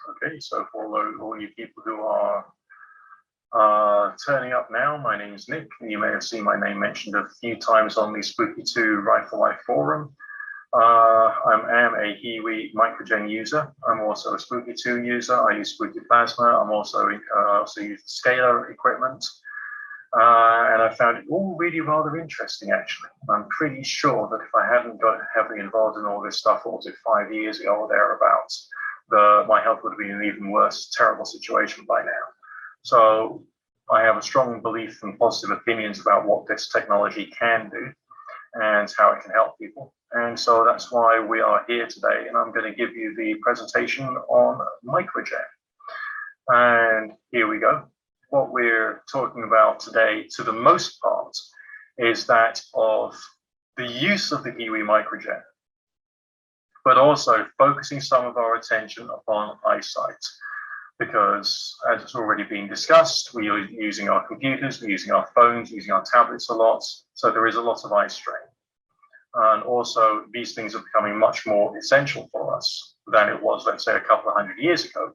Okay, so for all you people who are turning up now, my name is Nick. You may have seen my name mentioned a few times on the Spooky 2 Rifle Life forum. I am a HeaWea MicroGen user. I'm also a Spooky 2 user. I use Spooky Plasma. I'm also use the scalar equipment. And I found it all really rather interesting, actually. I'm pretty sure that if I hadn't got heavily involved in all this stuff, what was it, 5 years ago or thereabouts, my health would have been in an even worse, terrible situation by now. So I have a strong belief and positive opinions about what this technology can do and how it can help people. And so that's why we are here today. And I'm going to give you the presentation on MicroGen. And here we go. What we're talking about today, to the most part, is that of the use of the HeaWea MicroGen, but also focusing some of our attention upon eyesight. Because as it's already been discussed, we are using our computers, we're using our phones, using our tablets a lot. So there is a lot of eye strain. And also these things are becoming much more essential for us than it was, let's say, a couple of 100 years ago.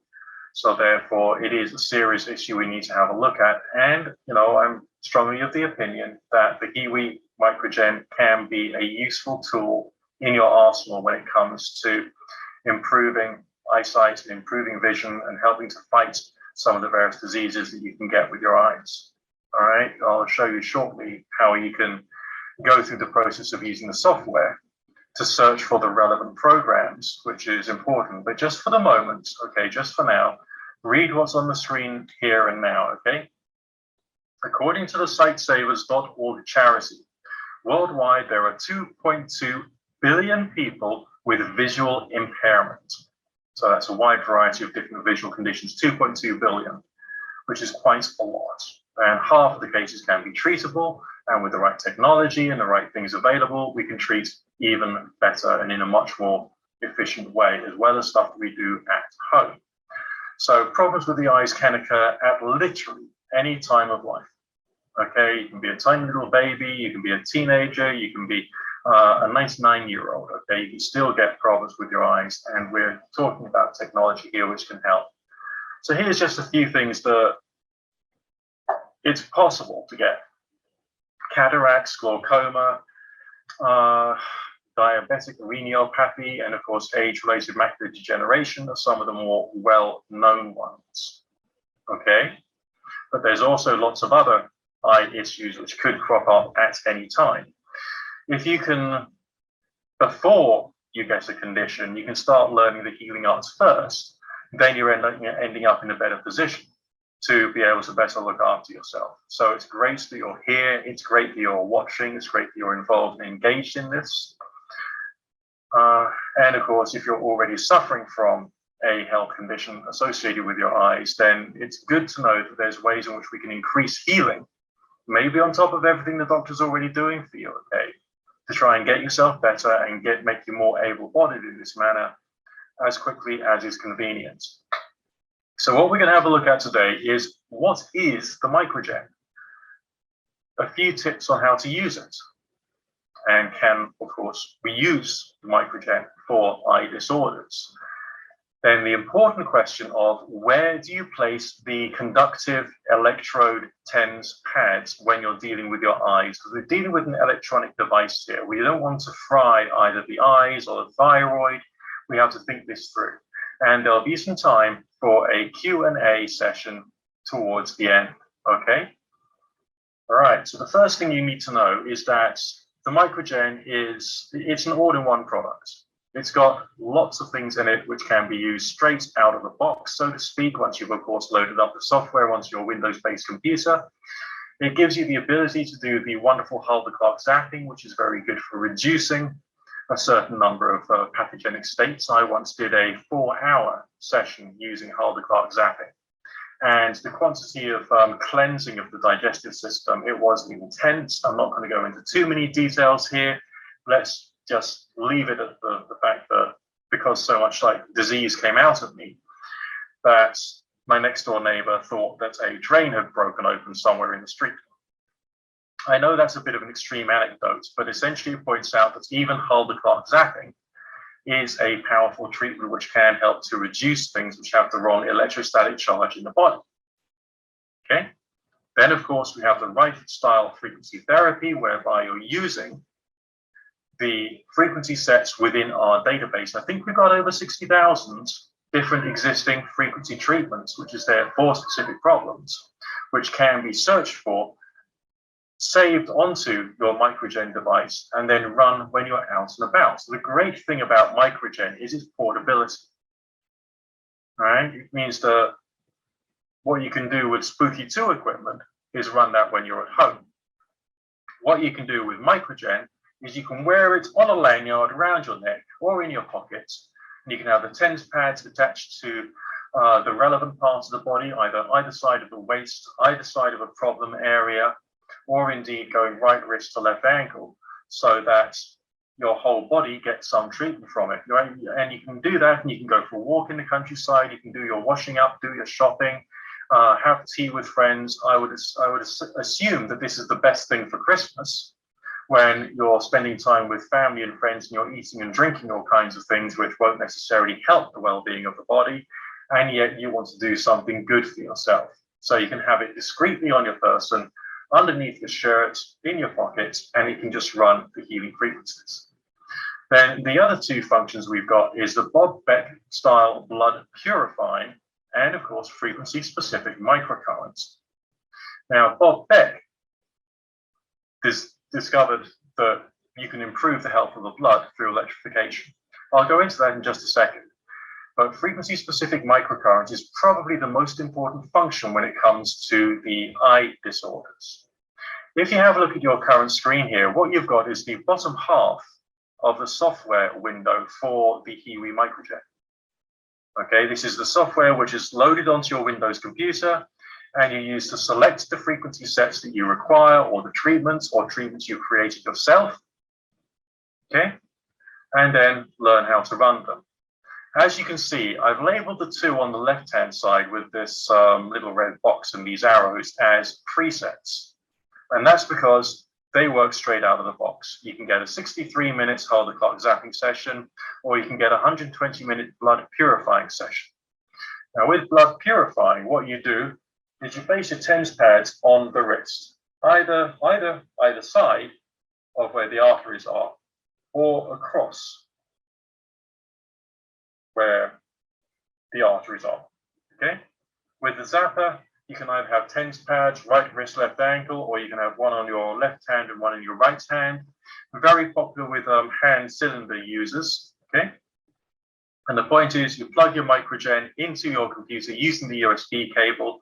So therefore it is a serious issue we need to have a look at. And, you know, I'm strongly of the opinion that the HeaWea MicroGen can be a useful tool in your arsenal when it comes to improving eyesight and improving vision and helping to fight some of the various diseases that you can get with your eyes. All right, I'll show you shortly how you can go through the process of using the software to search for the relevant programs, which is important. But just for the moment, okay, just for now, read what's on the screen here and now, okay? According to the sightsavers.org charity, worldwide there are 2.2 billion people with visual impairment. So that's a wide variety of different visual conditions, 2.2 billion, which is quite a lot. And half of the cases can be treatable, and with the right technology and the right things available, we can treat even better and in a much more efficient way, as well as stuff we do at home. So problems with the eyes can occur at literally any time of life. Okay, you can be a tiny little baby, you can be a teenager, you can be a 99-year-old, okay, you can still get problems with your eyes, and we're talking about technology here which can help. So here's just a few things that it's possible to get. Cataracts, glaucoma, diabetic retinopathy, and of course age-related macular degeneration are some of the more well-known ones, okay? But there's also lots of other eye issues which could crop up at any time. If you can, before you get a condition, you can start learning the healing arts first, then you're ending up in a better position to be able to better look after yourself. So it's great that you're here, it's great that you're watching, it's great that you're involved and engaged in this. And of course, if you're already suffering from a health condition associated with your eyes, then it's good to know that there's ways in which we can increase healing, maybe on top of everything the doctor's already doing for you, okay? To try and get yourself better and make you more able-bodied in this manner as quickly as is convenient. So what we're going to have a look at today is, what is the MicroGen? A few tips on how to use it. And can, of course, we use the MicroGen for eye disorders? Then the important question of, where do you place the conductive electrode TENS pads when you're dealing with your eyes? Because we're dealing with an electronic device here. We don't want to fry either the eyes or the thyroid. We have to think this through. And there'll be some time for a Q&A session towards the end, okay? All right, so the first thing you need to know is that the MicroGen it's an all-in-one product. It's got lots of things in it which can be used straight out of the box, so to speak, once you've, of course, loaded up the software onto your Windows-based computer. It gives you the ability to do the wonderful Hulda-Clark zapping, which is very good for reducing a certain number of pathogenic states. I once did a 4-hour session using Hulda-Clark zapping. And the quantity of cleansing of the digestive system, it was intense. I'm not going to go into too many details here. Let's just leave it at the fact that because so much like disease came out of me, that my next door neighbor thought that a drain had broken open somewhere in the street. I know that's a bit of an extreme anecdote, but essentially it points out that even Hulda-Clark zapping is a powerful treatment which can help to reduce things which have the wrong electrostatic charge in the body. Okay. Then, of course, we have the right style frequency therapy, whereby you're using the frequency sets within our database. I think we've got over 60,000 different existing frequency treatments, which is there for specific problems, which can be searched for, saved onto your MicroGen device, and then run when you're out and about. So the great thing about MicroGen is its portability. All right, it means that what you can do with Spooky 2 equipment is run that when you're at home. What you can do with MicroGen is you can wear it on a lanyard around your neck or in your pocket. And you can have the TENS pads attached to the relevant parts of the body, either side of the waist, either side of a problem area, or indeed going right wrist to left ankle, so that your whole body gets some treatment from it. And you can do that, and you can go for a walk in the countryside, you can do your washing up, do your shopping, have tea with friends. I would assume that this is the best thing for Christmas, when you're spending time with family and friends and you're eating and drinking all kinds of things which won't necessarily help the well-being of the body, and yet you want to do something good for yourself. So you can have it discreetly on your person, underneath your shirt, in your pocket, and it can just run the healing frequencies. Then the other two functions we've got is the Bob Beck style blood purifying, and of course frequency specific microcurrents. Now Bob Beck discovered that you can improve the health of the blood through electrification. I'll go into that in just a second. But frequency specific microcurrents is probably the most important function when it comes to the eye disorders. If you have a look at your current screen here, what you've got is the bottom half of the software window for the HeaWea MicroGen. Okay, this is the software which is loaded onto your Windows computer, and you use to select the frequency sets that you require, or the treatments you've created yourself. Okay, and then learn how to run them. As you can see, I've labeled the two on the left-hand side with this little red box and these arrows as presets. And that's because they work straight out of the box. You can get a 63 minutes hold the clock zapping session, or you can get a 120-minute blood purifying session. Now with blood purifying, what you do is you place your TENS pads on the wrist, either side of where the arteries are, or across where the arteries are. Okay? With the zapper, you can either have TENS pads, right wrist, left ankle, or you can have one on your left hand and one in your right hand. Very popular with hand cylinder users. Okay? And the point is, you plug your MicroGen into your computer using the USB cable,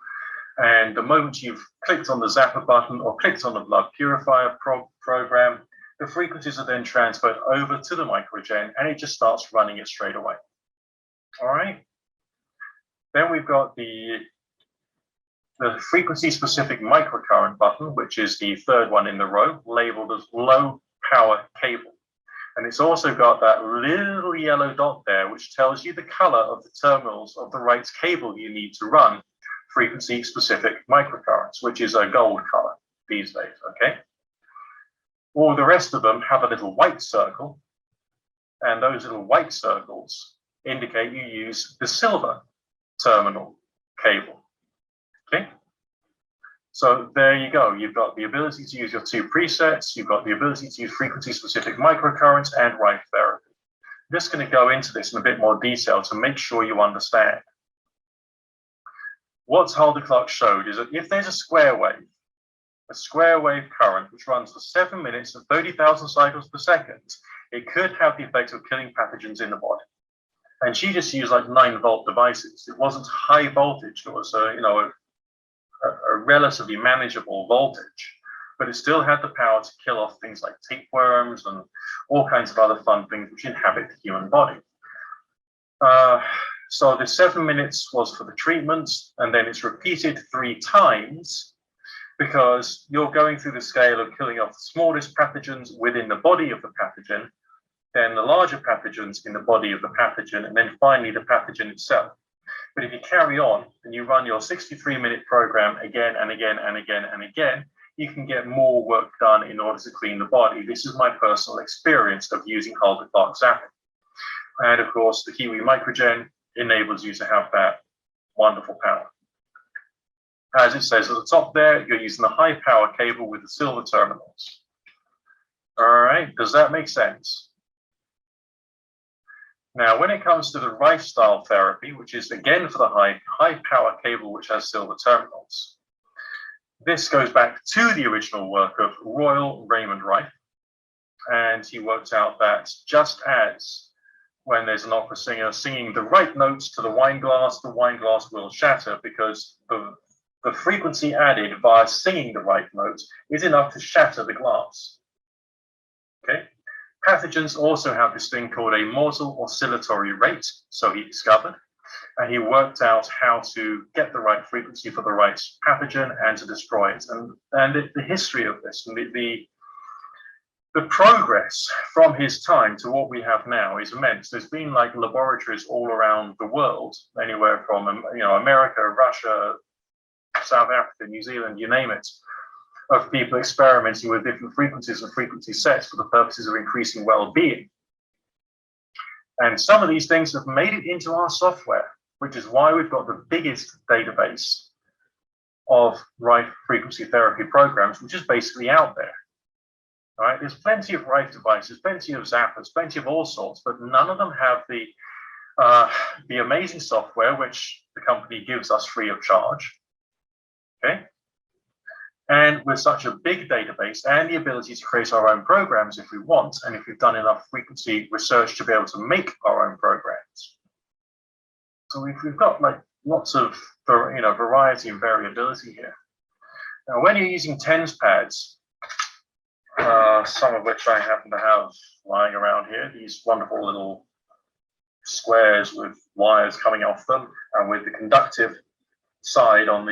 and the moment you've clicked on the zapper button or clicked on the blood purifier program, the frequencies are then transferred over to the MicroGen, and it just starts running it straight away. All right. Then we've got the frequency-specific microcurrent button, which is the third one in the row, labeled as low power cable. And it's also got that little yellow dot there, which tells you the color of the terminals of the right cable you need to run frequency-specific microcurrents, which is a gold color these days, okay? All the rest of them have a little white circle, and those little white circles indicate you use the silver terminal cable, okay? So there you go. You've got the ability to use your two presets. You've got the ability to use frequency-specific microcurrents and Rife therapy. I'm just going to go into this in a bit more detail to make sure you understand. What Haldeclark showed is that if there's a square wave current which runs for 7 minutes and 30,000 cycles per second, it could have the effect of killing pathogens in the body. And she just used like 9-volt devices. It wasn't high voltage. It was a relatively manageable voltage, but it still had the power to kill off things like tapeworms and all kinds of other fun things which inhabit the human body. So the 7 minutes was for the treatments, and then it's repeated 3 times because you're going through the scale of killing off the smallest pathogens within the body of the pathogen, then the larger pathogens in the body of the pathogen, and then finally the pathogen itself. But if you carry on and you run your 63-minute program again and again and again and again, you can get more work done in order to clean the body. This is my personal experience of using Haldeclark zapping. And of course, the HeaWea MicroGen enables you to have that wonderful power. As it says at the top there, you're using the high power cable with the silver terminals. All right, does that make sense? Now, when it comes to the Rife style therapy, which is again for the high power cable, which has silver terminals, this goes back to the original work of Royal Raymond Rife. And he worked out that just as when there's an opera singer singing the right notes to the wine glass will shatter because the frequency added via singing the right notes is enough to shatter the glass. Okay. Pathogens also have this thing called a morsel oscillatory rate, so he discovered, and he worked out how to get the right frequency for the right pathogen and to destroy it. And the history of this, and the progress from his time to what we have now is immense. There's been like laboratories all around the world, anywhere from America, Russia, South Africa, New Zealand, you name it, of people experimenting with different frequencies and frequency sets for the purposes of increasing well-being. And some of these things have made it into our software, which is why we've got the biggest database of Rife frequency therapy programs, which is basically out there. All right, there's plenty of Rife devices, plenty of zappers, plenty of all sorts, but none of them have the amazing software which the company gives us free of charge. Okay. And with such a big database and the ability to create our own programs if we want, and if we've done enough frequency research to be able to make our own programs. So we've got like lots of variety and variability here. Now, when you're using TENS pads, some of which I happen to have lying around here, these wonderful little squares with wires coming off them, and with the conductive side on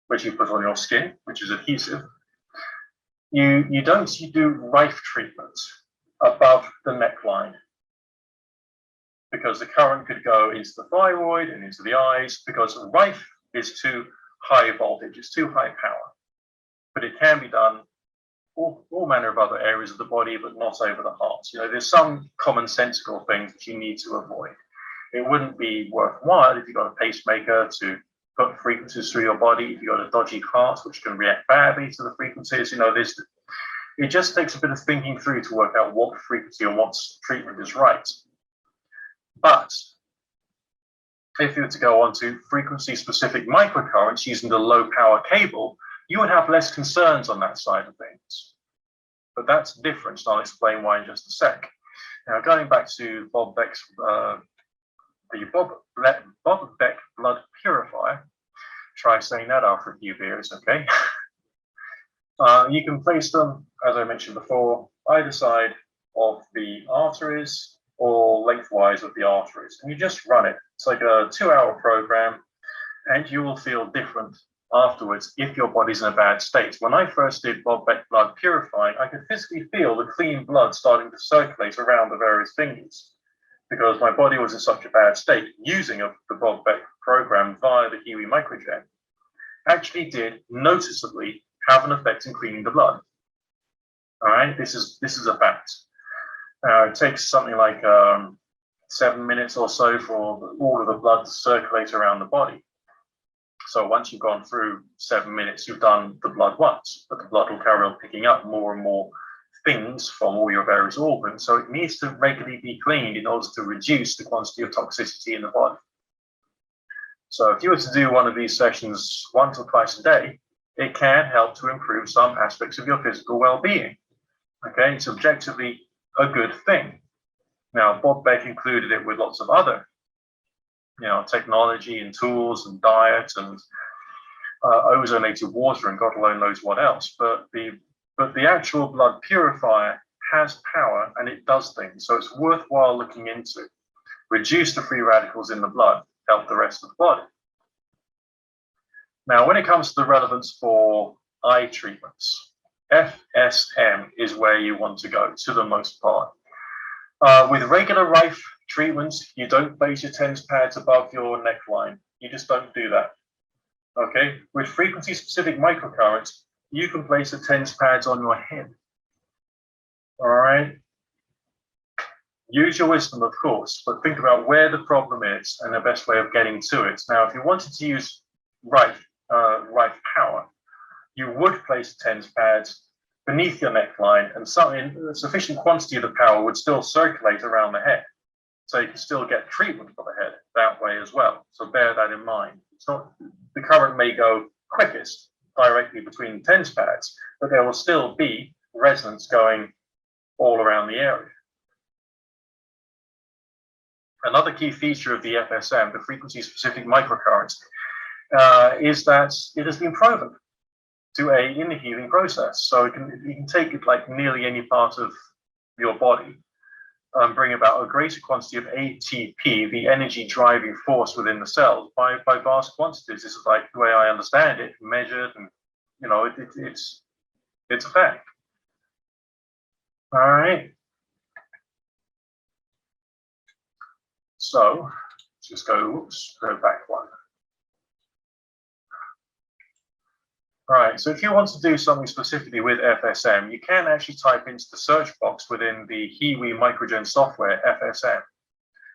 which you put on your skin, which is adhesive. You do Rife treatment above the neckline because the current could go into the thyroid and into the eyes because Rife is too high voltage, it's too high power. But it can be done all manner of other areas of the body, but not over the heart. There's some commonsensical things that you need to avoid. It wouldn't be worthwhile if you've got a pacemaker to put frequencies through your body, if you've got a dodgy heart which can react badly to the frequencies. It just takes a bit of thinking through to work out what frequency or what treatment is right. But if you were to go on to frequency specific microcurrents using the low power cable, you would have less concerns on that side of things. But that's different, and I'll explain why in just a sec. Now, going back to Bob Beck's the Bob Beck blood purifier. Try saying that after a few beers, okay? You can place them, as I mentioned before, either side of the arteries or lengthwise of the arteries. And you just run it. It's like a 2-hour program, and you will feel different afterwards if your body's in a bad state. When I first did Bob Beck blood purifying, I could physically feel the clean blood starting to circulate around the various fingers, because my body was in such a bad state. Using the Bob Beck program via the HeaWea MicroGen actually did noticeably have an effect in cleaning the blood. All right, this is a fact. It takes something like 7 minutes or so for all of the blood to circulate around the body. So once you've gone through 7 minutes, you've done the blood once, but the blood will carry on picking up more and more things from all your various organs, so it needs to regularly be cleaned in order to reduce the quantity of toxicity in the body. So if you were to do one of these sessions once or twice a day, it can help to improve some aspects of your physical well-being. Okay, it's objectively a good thing. Now, Bob Beck included it with lots of other, technology and tools and diet and ozonated water and God alone knows what else, but the actual blood purifier has power and it does things. So it's worthwhile looking into. Reduce the free radicals in the blood, help the rest of the body. Now, when it comes to the relevance for eye treatments, FSM is where you want to go to the most part. With regular Rife treatments, you don't place your TENS pads above your neckline. You just don't do that. Okay, with frequency-specific microcurrents, you can place the TENS pads on your head. All right. use your wisdom, of course, but think about where the problem is and the best way of getting to it. Now, if you wanted to use right power, you would place the TENS pads beneath your neckline, and a sufficient quantity of the power would still circulate around the head. So you can still get treatment for the head that way as well. So bear that in mind. It's not, the current may go quickest directly between the TENS pads, but there will still be resonance going all around the area. Another key feature of the FSM, the frequency-specific microcurrents, is that it has been proven to aid in the healing process. So you can take it like nearly any part of your body, bring about a greater quantity of ATP, the energy driving force within the cells, by vast quantities. This is like the way I understand it, measured, and it's a fact. All right. So just go back one. All right, so if you want to do something specifically with FSM, you can actually type into the search box within the HeaWea MicroGen software, FSM,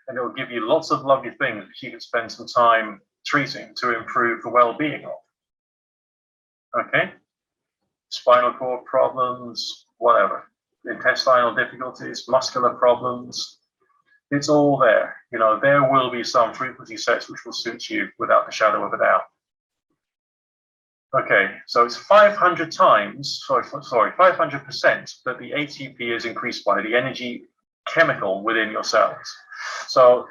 and it will give you lots of lovely things which you can spend some time treating to improve the well-being of. Okay, spinal cord problems, whatever, intestinal difficulties, muscular problems, it's all there. There will be some frequency sets which will suit you without the shadow of a doubt. Okay, so it's 500 times, 500% that the ATP is increased by the energy chemical within your cells. So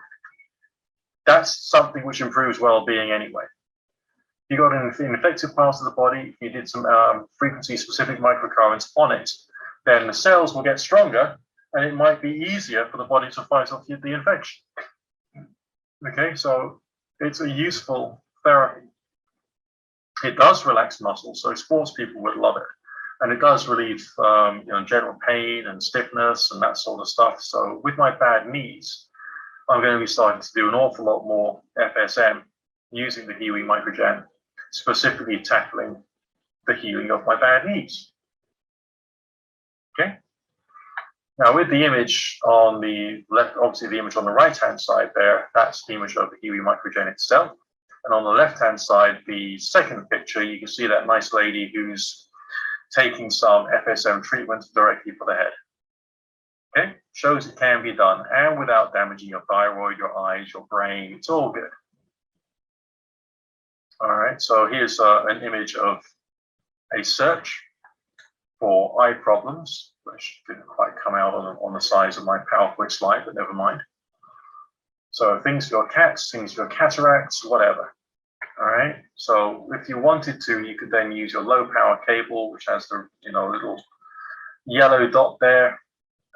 that's something which improves well-being anyway. You got an infected part of the body, if you did some frequency-specific microcurrents on it, then the cells will get stronger, and it might be easier for the body to fight off the infection. Okay, so it's a useful therapy. It does relax muscles, so sports people would love it. And it does relieve general pain and stiffness and that sort of stuff. So with my bad knees, I'm going to be starting to do an awful lot more FSM using the HeaWea MicroGen, specifically tackling the healing of my bad knees. Okay. Now with the image on the left, obviously the image on the right-hand side there, that's the image of the HeaWea MicroGen itself. And on the left-hand side, the second picture, you can see that nice lady who's taking some FSM treatment directly for the head. Okay, shows it can be done, and without damaging your thyroid, your eyes, your brain, it's all good. All right, so here's an image of a search for eye problems, which didn't quite come out on the size of my PowerPoint slide, but never mind. So things for your cats, things for your cataracts, whatever. All right. So if you wanted to, you could then use your low power cable, which has the little yellow dot there,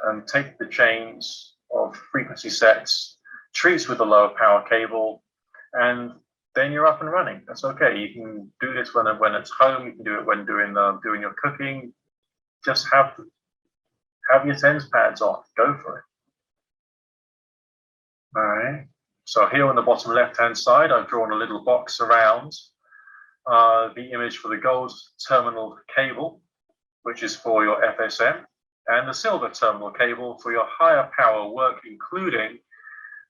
and take the chains of frequency sets, treat with the lower power cable, and then you're up and running. That's okay. You can do this when it's home. You can do it when doing your cooking. Just have your TENS pads on. Go for it. All right. So here on the bottom left-hand side, I've drawn a little box around the image for the gold terminal cable, which is for your FSM, and the silver terminal cable for your higher power work, including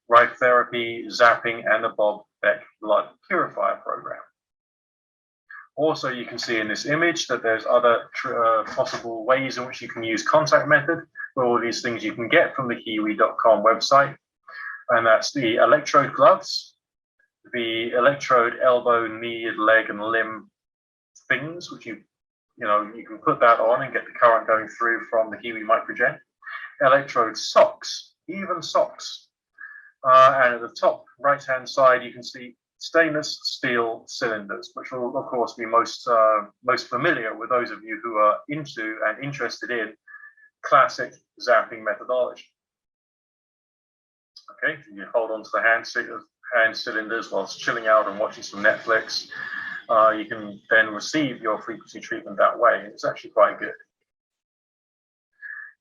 Reich therapy, zapping, and the Bob Beck blood purifier program. Also, you can see in this image that there's other possible ways in which you can use contact method. All these things you can get from the HeaWea.com website. And that's the electrode gloves, the electrode elbow, knee, leg, and limb things, which you can put that on and get the current going through from the HeaWea MicroGen. Electrode socks, even socks. And at the top right-hand side, you can see stainless steel cylinders, which will, of course, be most familiar with those of you who are into and interested in classic zapping methodology. Okay, you hold on to the hand cylinders whilst chilling out and watching some Netflix. You can then receive your frequency treatment that way. It's actually quite good.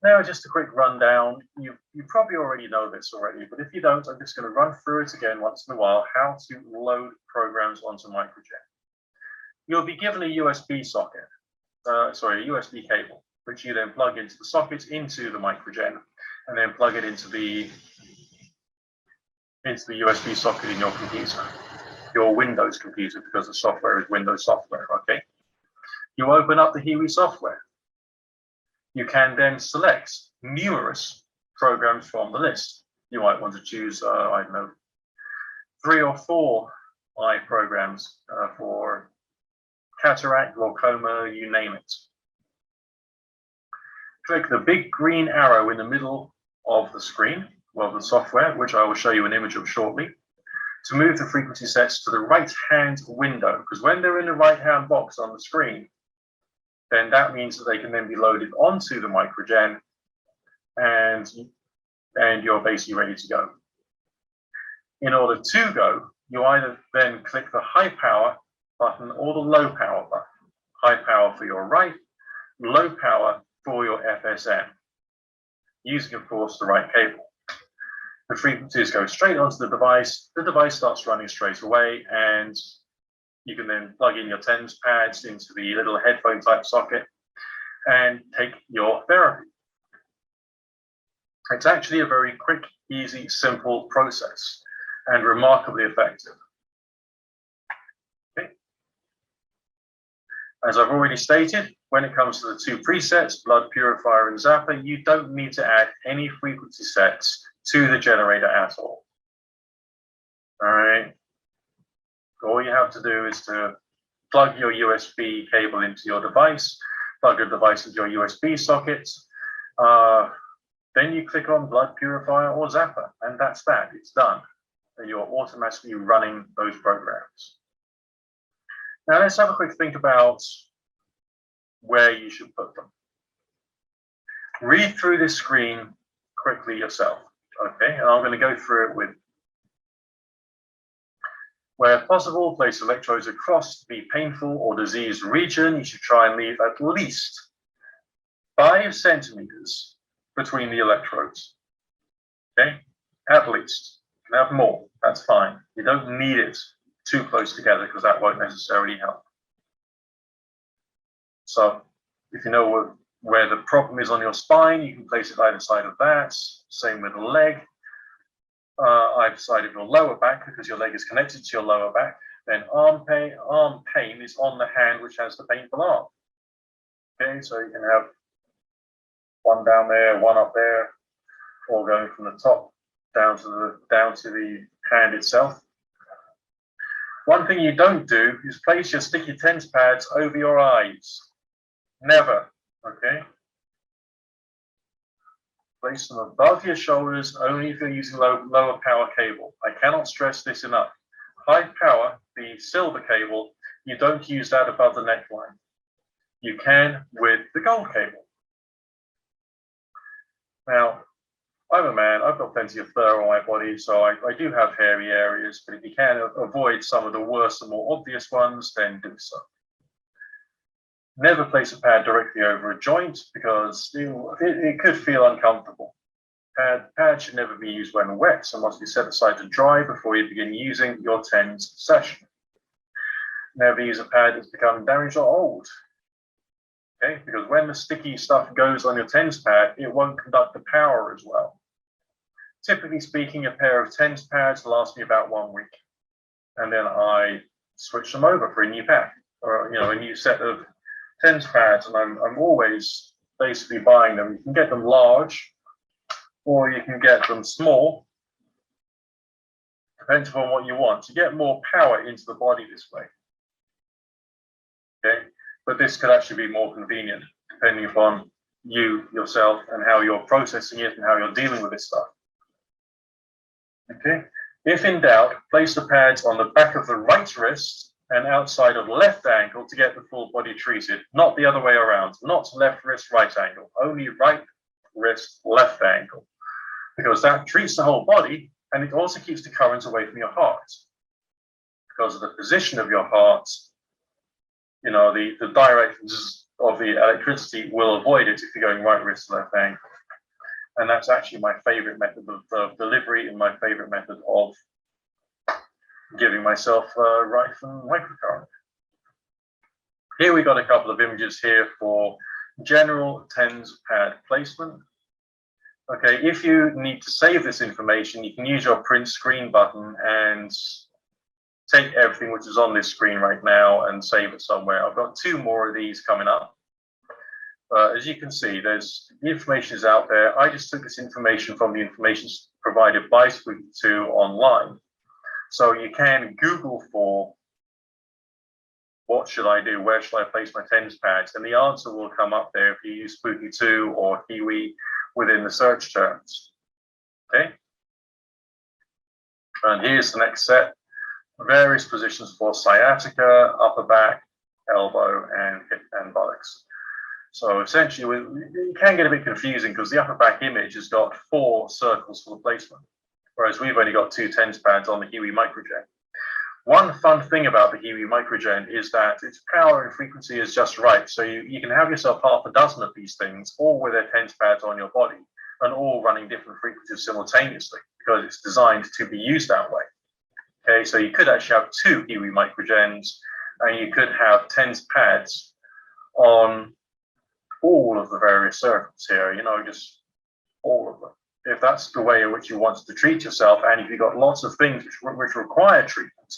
Now, just a quick rundown. You probably already know this already, but if you don't, I'm just going to run through it again once in a while, how to load programs onto MicroGen. You'll be given a USB socket, a USB cable, which you then plug into the socket into the MicroGen. and then plug it into the USB socket in your computer, your Windows computer, because the software is Windows software, okay? You open up the HeaWea software. You can then select numerous programs from the list. You might want to choose, I don't know, 3 or 4 eye programs for cataract, glaucoma, you name it. Click the big green arrow in the middle of the screen, well, the software, which I will show you an image of shortly, to move the frequency sets to the right-hand window, because when they're in the right-hand box on the screen, then that means that they can then be loaded onto the MicroGen, and you're basically ready to go. In order to go, you either then click the high power button or the low power button. High power for your right, low power for your FSM, using, of course, the right cable. The frequencies go straight onto the device starts running straight away, and you can then plug in your TENS pads into the little headphone type socket and take your therapy. It's actually a very quick, easy, simple process and remarkably effective. Okay. As I've already stated, when it comes to the 2 presets, blood purifier and zapper, you don't need to add any frequency sets to the generator at all. All right. All you have to do is to plug your USB cable into your device, plug your device into your USB sockets. Then you click on blood purifier or zapper, and that's that. It's done. And you're automatically running those programs. Now let's have a quick think about where you should put them. Read through this screen quickly yourself, okay? And I'm going to go through it with. Where possible, place electrodes across the painful or diseased region. You should try and leave at least 5 centimeters between the electrodes. Okay, at least. You can have more, that's fine. You don't need it too close together because that won't necessarily help. So if you know where the problem is on your spine, you can place it either side of that. Same with the leg. Either side of your lower back, because your leg is connected to your lower back. Then arm pain is on the hand which has the painful arm. Okay, so you can have one down there, one up there, or going from the top down to the hand itself. One thing you don't do is place your sticky TENS pads over your eyes. Never. Okay. Place them above your shoulders only if you're using lower power cable. I cannot stress this enough. High power, the silver cable, you don't use that above the neckline. You can with the gold cable. Now, I'm a man, I've got plenty of fur on my body, so I do have hairy areas, but if you can avoid some of the worse and more obvious ones, then do so. Never place a pad directly over a joint because it could feel uncomfortable. Pad should never be used when wet, so must be set aside to dry before you begin using your TENS session. Never use a pad that's become damaged or old. Okay, because when the sticky stuff goes on your TENS pad, it won't conduct the power as well. Typically speaking, a pair of TENS pads lasts me about 1 week, and then I switch them over for a new pack, or a new set of TENS pads, and I'm always basically buying them. You can get them large, or you can get them small, depends on what you want. To get more power into the body this way. Okay, but this could actually be more convenient, depending upon you, yourself, and how you're processing it and how you're dealing with this stuff. Okay, if in doubt, place the pads on the back of the right wrist and outside of left ankle to get the full body treated, not the other way around, not left wrist, right ankle, only right wrist, left ankle, because that treats the whole body and it also keeps the current away from your heart. Because of the position of your heart, the directions of the electricity will avoid it if you're going right wrist, left ankle. And that's actually my favorite method of delivery and my favorite method of giving myself right from microcurrent. Here we got a couple of images here for general TENS pad placement. Okay, if you need to save this information, you can use your print screen button and take everything which is on this screen right now and save it somewhere. I've got 2 more of these coming up. As you can see, the information is out there. I just took this information from the information provided by Spooky2 online. So you can Google for what should I do? Where should I place my TENS pads? And the answer will come up there if you use Spooky2 or HeaWea within the search terms. Okay. And here's the next set. Various positions for sciatica, upper back, elbow, and hip and buttocks. So essentially, it can get a bit confusing because the upper back image has got 4 circles for the placement, whereas we've only got 2 TENS pads on the HeaWea MicroGen. One fun thing about the HeaWea MicroGen is that its power and frequency is just right. So you can have yourself half a dozen of these things, all with their TENS pads on your body, and all running different frequencies simultaneously because it's designed to be used that way. Okay, so you could actually have 2 HeaWea MicroGens, and you could have TENS pads on all of the various circles here, you know, just all of them. If that's the way in which you wanted to treat yourself, and if you've got lots of things which require treatment,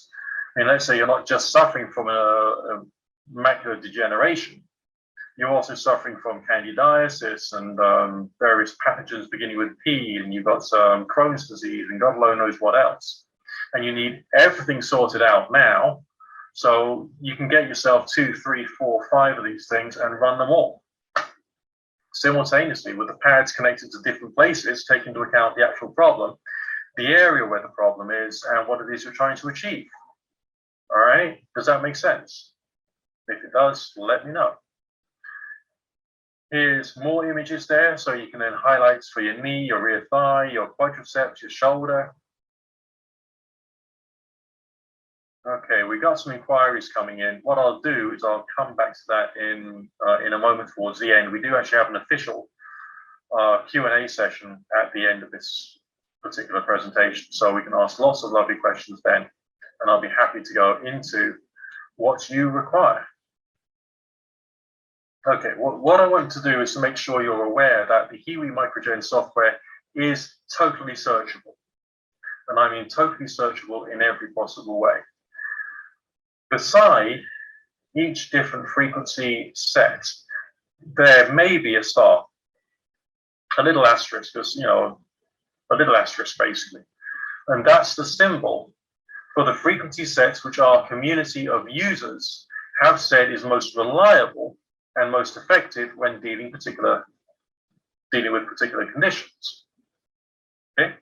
I mean, let's say you're not just suffering from a macular degeneration, you're also suffering from candidiasis and various pathogens beginning with P, and you've got some Crohn's disease and God alone knows what else. And you need everything sorted out now, so you can get yourself 2, 3, 4, 5 of these things and run them all simultaneously with the pads connected to different places, take into account the actual problem, the area where the problem is, and what it is you're trying to achieve. All right, does that make sense? If it does, let me know. Here's more images there, so you can then highlights for your knee, your rear thigh, your quadriceps, your shoulder. Okay, we got some inquiries coming in. What I'll do is I'll come back to that in a moment towards the end. We do actually have an official Q&A session at the end of this particular presentation, so we can ask lots of lovely questions then, and I'll be happy to go into what you require. Okay, what I want to do is to make sure you're aware that the HeaWea MicroGen software is totally searchable, and I mean totally searchable in every possible way. Beside each different frequency set, there may be a star, a little asterisk, because, you know, a little asterisk basically. And that's the symbol for the frequency sets which our community of users have said is most reliable and most effective when dealing with particular conditions. Okay?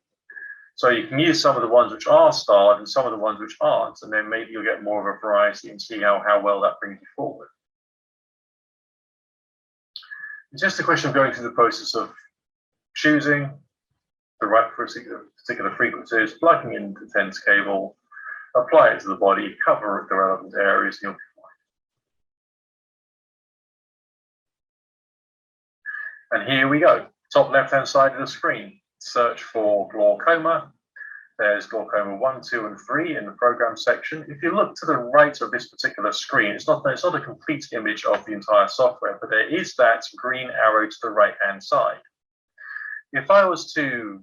So you can use some of the ones which are starred and some of the ones which aren't, and then maybe you'll get more of a variety and see how well that brings you forward. It's just a question of going through the process of choosing the right particular frequencies, plugging in the TENS cable, apply it to the body, cover the relevant areas, and you'll be fine. And here we go, top left-hand side of the screen. Search for glaucoma. There's glaucoma 1, 2, and 3 in the program section. If you look to the right of this particular screen, it's not a complete image of the entire software, but there is that green arrow to the right-hand side. If I was to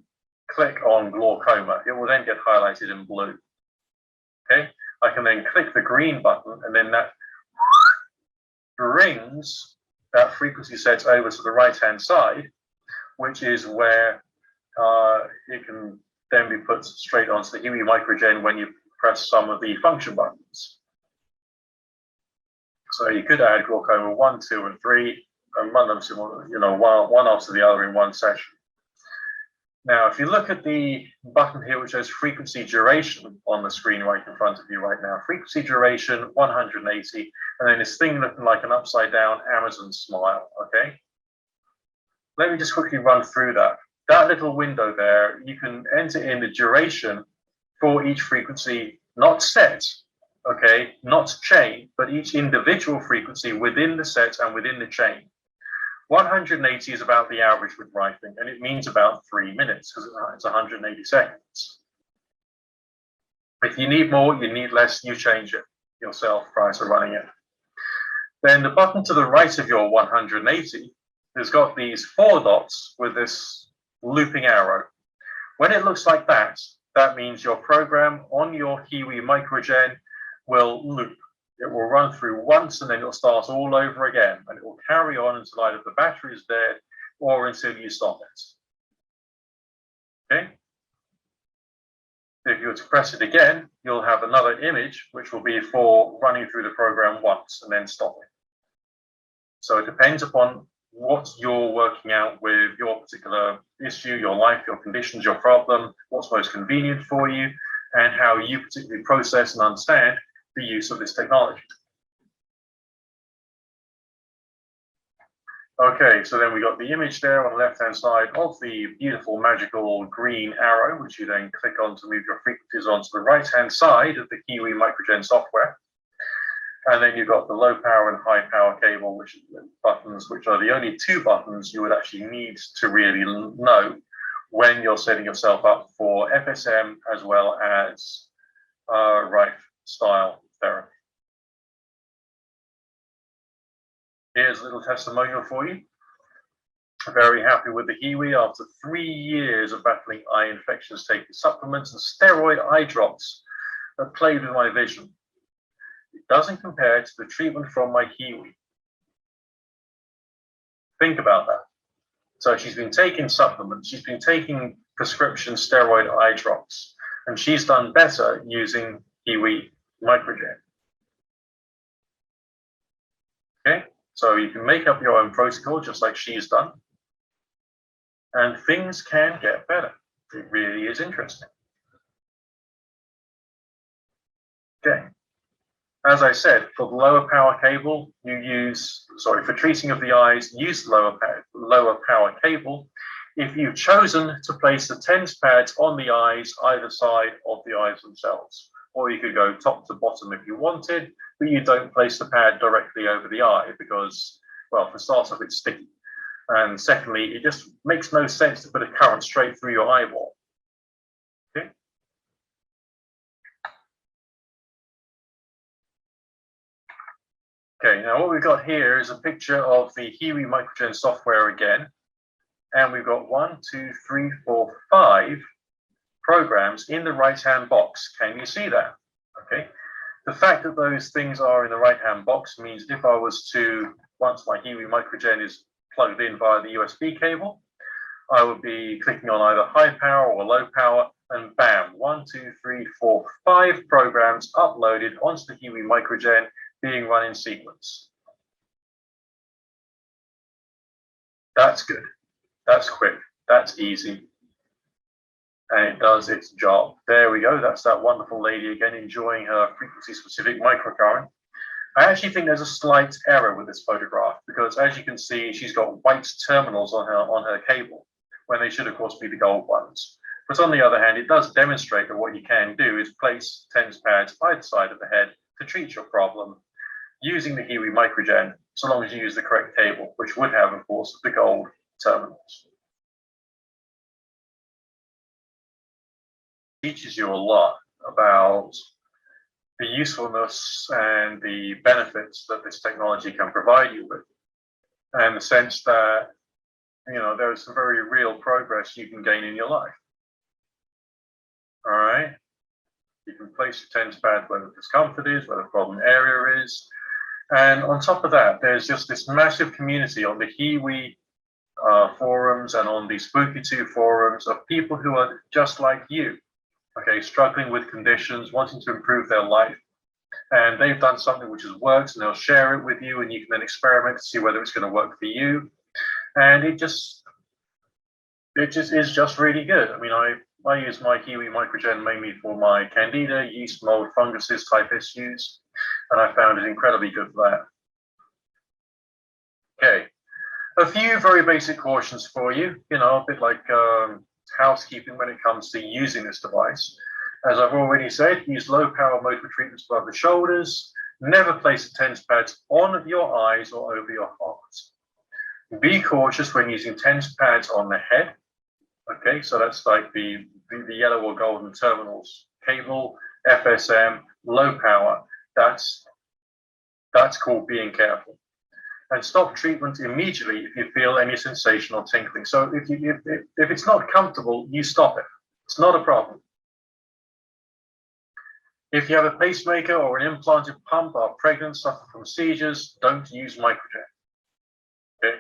click on glaucoma, it will then get highlighted in blue. Okay, I can then click the green button, and then that brings that frequency set over to the right-hand side, which is where it can then be put straight onto the HeaWea MicroGen when you press some of the function buttons. So you could add glaucoma 1, 2, and 3 and run them, you know, one after the other in one session. Now, if you look at the button here, which says frequency duration on the screen right in front of you right now, frequency duration 180, and then this thing looking like an upside down Amazon smile, okay? Let me just quickly run through that. That little window there, you can enter in the duration for each frequency, not set, okay, not chain, but each individual frequency within the set and within the chain. 180 is about the average with writing, and it means about 3 minutes because it's 180 seconds. If you need more, you need less, you change it yourself prior to running it. Then the button to the right of your 180 has got these 4 dots with this looping arrow. When it looks like that, that means your program on your HeaWea MicroGen will loop. It will run through once and then it'll start all over again, and it will carry on until either the battery is dead or until you stop it. Okay? If you were to press it again, you'll have another image, which will be for running through the program once and then stopping. So it depends upon what you're working out with your particular issue, your life, your conditions, your problem, what's most convenient for you, and how you particularly process and understand the use of this technology. Okay, so then we got the image there on the left-hand side of the beautiful magical green arrow, which you then click on to move your frequencies onto the right-hand side of the HeaWea MicroGen software. And then you've got the low power and high power cable, which buttons, which are the only two buttons you would actually need to really know when you're setting yourself up for FSM as well as Rife style therapy. Here's a little testimonial for you. Very happy with the HeaWea after 3 years of battling eye infections, taking supplements and steroid eye drops that played with my vision. It doesn't compare to the treatment from my HeaWea. Think about that. So she's been taking supplements, she's been taking prescription steroid eye drops, and she's done better using HeaWea MicroGen. Okay, so you can make up your own protocol just like she's done, and things can get better. It really is interesting. Okay. As I said, for the lower power cable, you use, for treating of the eyes, use lower power cable. If you've chosen to place the TENS pads on the eyes, either side of the eyes themselves, or you could go top to bottom if you wanted, but you don't place the pad directly over the eye because, well, for starters, it's sticky. And secondly, it just makes no sense to put a current straight through your eyeball. Okay. Okay, now what we've got here is a picture of the HeaWea MicroGen software again. And we've got 1, 2, 3, 4, 5 programs in the right-hand box. Can you see that? Okay. The fact that those things are in the right-hand box means if I was to, once my HeaWea MicroGen is plugged in via the USB cable, I would be clicking on either high power or low power, and bam, 1, 2, 3, 4, 5 programs uploaded onto the HeaWea MicroGen being run in sequence. That's good. That's quick. That's easy. And it does its job. There we go. That's that wonderful lady again enjoying her frequency-specific microcurrent. I actually think there's a slight error with this photograph because, as you can see, she's got white terminals on her cable when they should, of course, be the gold ones. But on the other hand, it does demonstrate that what you can do is place TENS pads either side of the head to treat your problem using the HeaWea MicroGen, so long as you use the correct cable, which would have, of course, the gold terminals. It teaches you a lot about the usefulness and the benefits that this technology can provide you with, and the sense that, you know, there is some very real progress you can gain in your life. All right, you can place your TENS pad where the discomfort is, where the problem area is, and on top of that, there's just this massive community on the HeaWea forums and on the Spooky2 forums of people who are just like you, okay, struggling with conditions, wanting to improve their life, and they've done something which has worked, and they'll share it with you, and you can then experiment to see whether it's going to work for you. And it just is just really good. I mean, I use my HeaWea MicroGen mainly for my candida, yeast, mold, funguses type issues, and I found it incredibly good for that. Okay, a few very basic cautions for you, you know, a bit like housekeeping when it comes to using this device. As I've already said, use low power mode for treatments above the shoulders. Never place the TENS pads on your eyes or over your heart. Be cautious when using TENS pads on the head. Okay, so that's like the yellow or golden terminals, cable, FSM, low power. That's called being careful. And stop treatment immediately if you feel any sensation or tingling. So if it's not comfortable, you stop it. It's not a problem. If you have a pacemaker or an implanted pump, are pregnant, suffer from seizures, don't use MicroGen. Okay.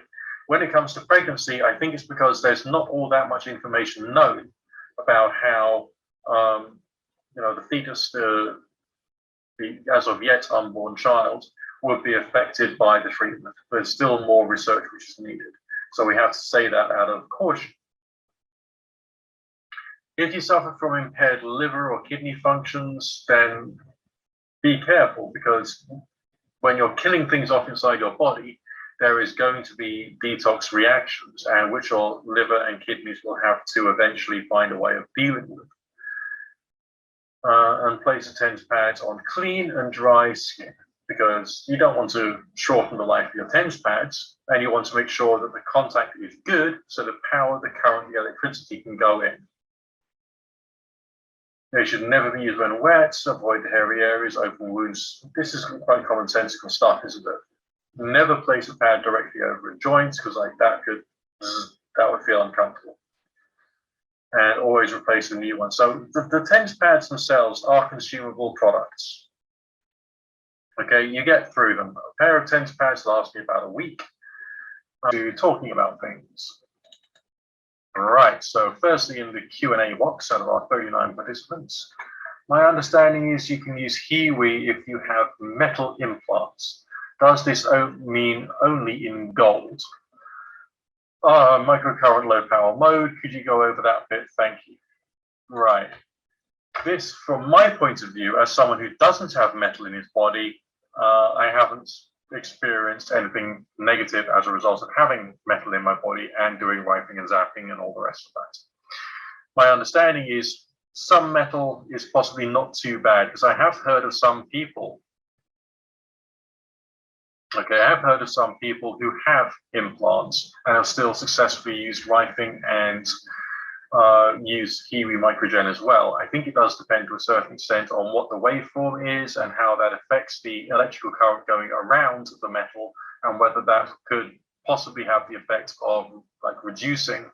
When it comes to pregnancy, I think it's because there's not all that much information known about how the fetus, the as of yet unborn child, would be affected by the treatment. There's still more research which is needed. So we have to say that out of caution. If you suffer from impaired liver or kidney functions, then be careful, because when you're killing things off inside your body, there is going to be detox reactions, and which your liver and kidneys will have to eventually find a way of dealing with. And place a TENS pads on clean and dry skin, because you don't want to shorten the life of your TENS pads, and you want to make sure that the contact is good so the power, the current, the electricity can go in. They should never be used when wet. Avoid the hairy areas, open wounds. This is quite commonsensical stuff, isn't it? Never place a pad directly over a joint, because like that would feel uncomfortable. And always replace a new one. So the TENS pads themselves are consumable products. Okay, you get through them. A pair of TENS pads lasts me about a week. Talking about things. Right, so firstly in the Q&A box, out of our 39 participants, my understanding is you can use HeaWea if you have metal implants. Does this mean only in gold? Microcurrent low power mode, could you go over that bit? Thank you. Right. This, from my point of view, as someone who doesn't have metal in his body, I haven't experienced anything negative as a result of having metal in my body and doing rifling and zapping and all the rest of that. My understanding is some metal is possibly not too bad, because I have heard of some people, I have heard of some people who have implants and have still successfully used rifling and use HeaWea MicroGen as well. I think it does depend to a certain extent on what the waveform is and how that affects the electrical current going around the metal, and whether that could possibly have the effect of like reducing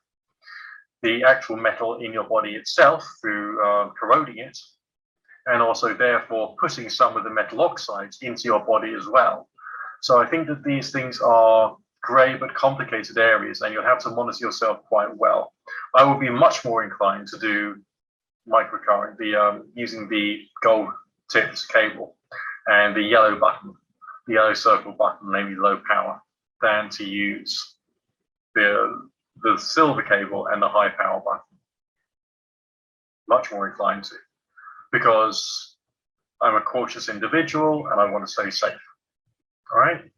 the actual metal in your body itself through corroding it, and also therefore putting some of the metal oxides into your body as well. So I think that these things are grey but complicated areas, and you'll have to monitor yourself quite well. I would be much more inclined to do microcurrent, using the gold tipped cable and the yellow button, the yellow circle button, maybe low power, than to use the silver cable and the high power button. Much more inclined to, because I'm a cautious individual and I want to stay safe. All right.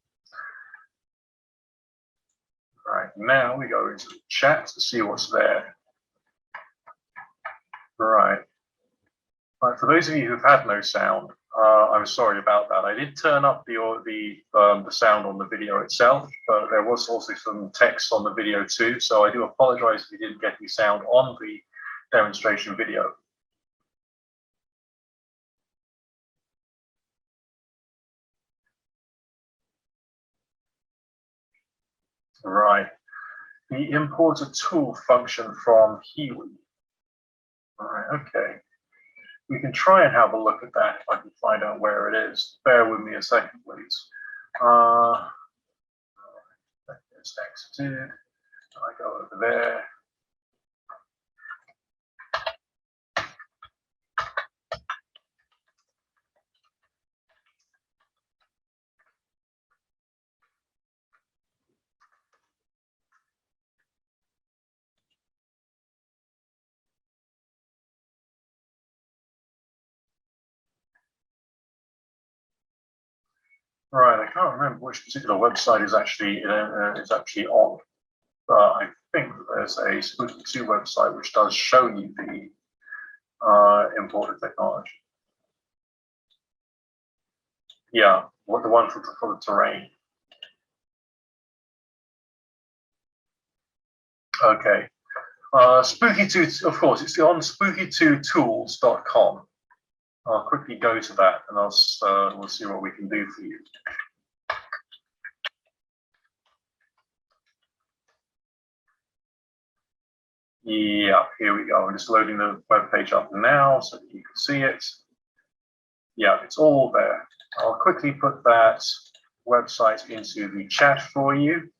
All right, now we go into the chat to see what's there. All right. All right, for those of you who've had no sound, I'm sorry about that. I did turn up the sound on the video itself, but there was also some text on the video too. So I do apologize if you didn't get any sound on the demonstration video. All right. The importer tool function from HeaWea. All right, okay. We can try and have a look at that if I can find out where it is. Bear with me a second, please. It's exited. I go over there. Right, I can't remember which particular website is actually on. But I think there's a Spooky 2 website which does show you the imported technology. Yeah, the one for the terrain. Okay. Spooky 2, of course, it's on spooky2tools.com. I'll quickly go to that and we'll see what we can do for you. Yeah, here we go. I'm just loading the web page up now so that you can see it. Yeah, it's all there. I'll quickly put that website into the chat for you.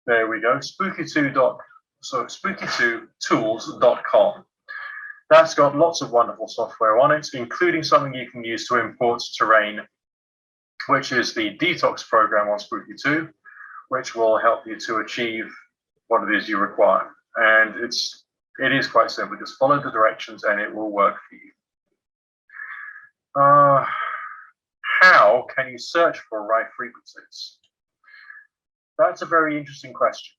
There we go. spooky2tools.com. That's got lots of wonderful software on it, including something you can use to import terrain, which is the detox program on Spooky 2, which will help you to achieve what it is you require. And it is quite simple. Just follow the directions and it will work for you. How can you search for right frequencies? That's a very interesting question,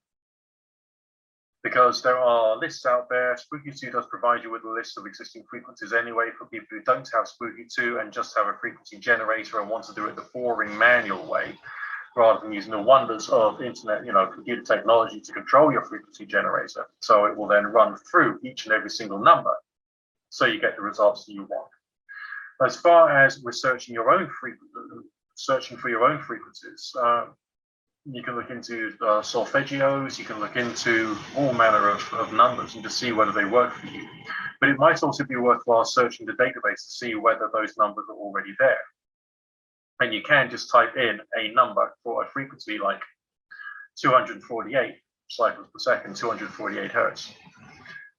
because there are lists out there. Spooky 2 does provide you with a list of existing frequencies anyway for people who don't have Spooky 2 and just have a frequency generator and want to do it the boring manual way, rather than using the wonders of internet, computer technology to control your frequency generator. So it will then run through each and every single number, so you get the results that you want. As far as researching your own searching for your own frequencies, you can look into solfeggios, you can look into all manner of numbers and to see whether they work for you. But it might also be worthwhile searching the database to see whether those numbers are already there. And you can just type in a number for a frequency like 248 cycles per second, 248 hertz.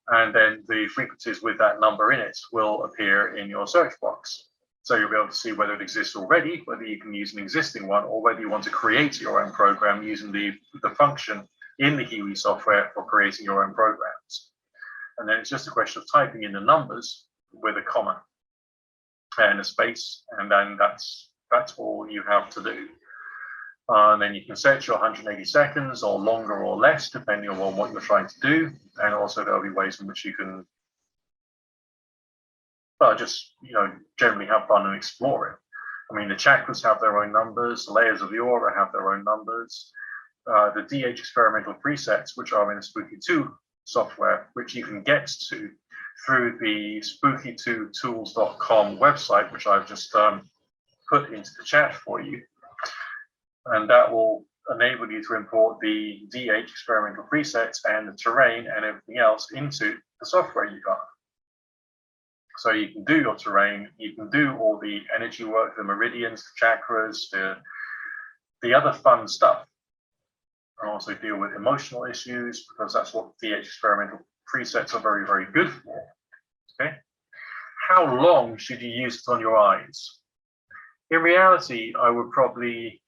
And then the frequencies with that number in it will appear in your search box. So you'll be able to see whether it exists already, whether you can use an existing one, or whether you want to create your own program using the function in the HeaWea software for creating your own programs. And then it's just a question of typing in the numbers with a comma and a space, and then that's all you have to do. And then you can set your 180 seconds or longer or less, depending on what you're trying to do. And also there'll be ways in which you can just generally have fun and explore it. I mean, the chakras have their own numbers, layers of the aura have their own numbers. The DH experimental presets, which are in the Spooky 2 software, which you can get to through the spooky2tools.com website, which I've just put into the chat for you. And that will enable you to import the DH experimental presets and the terrain and everything else into the software you got. So you can do your terrain, you can do all the energy work, the meridians, the chakras, the other fun stuff. And also deal with emotional issues, because that's what DH experimental presets are very, very good for. Okay. How long should you use it on your eyes? In reality, I would probably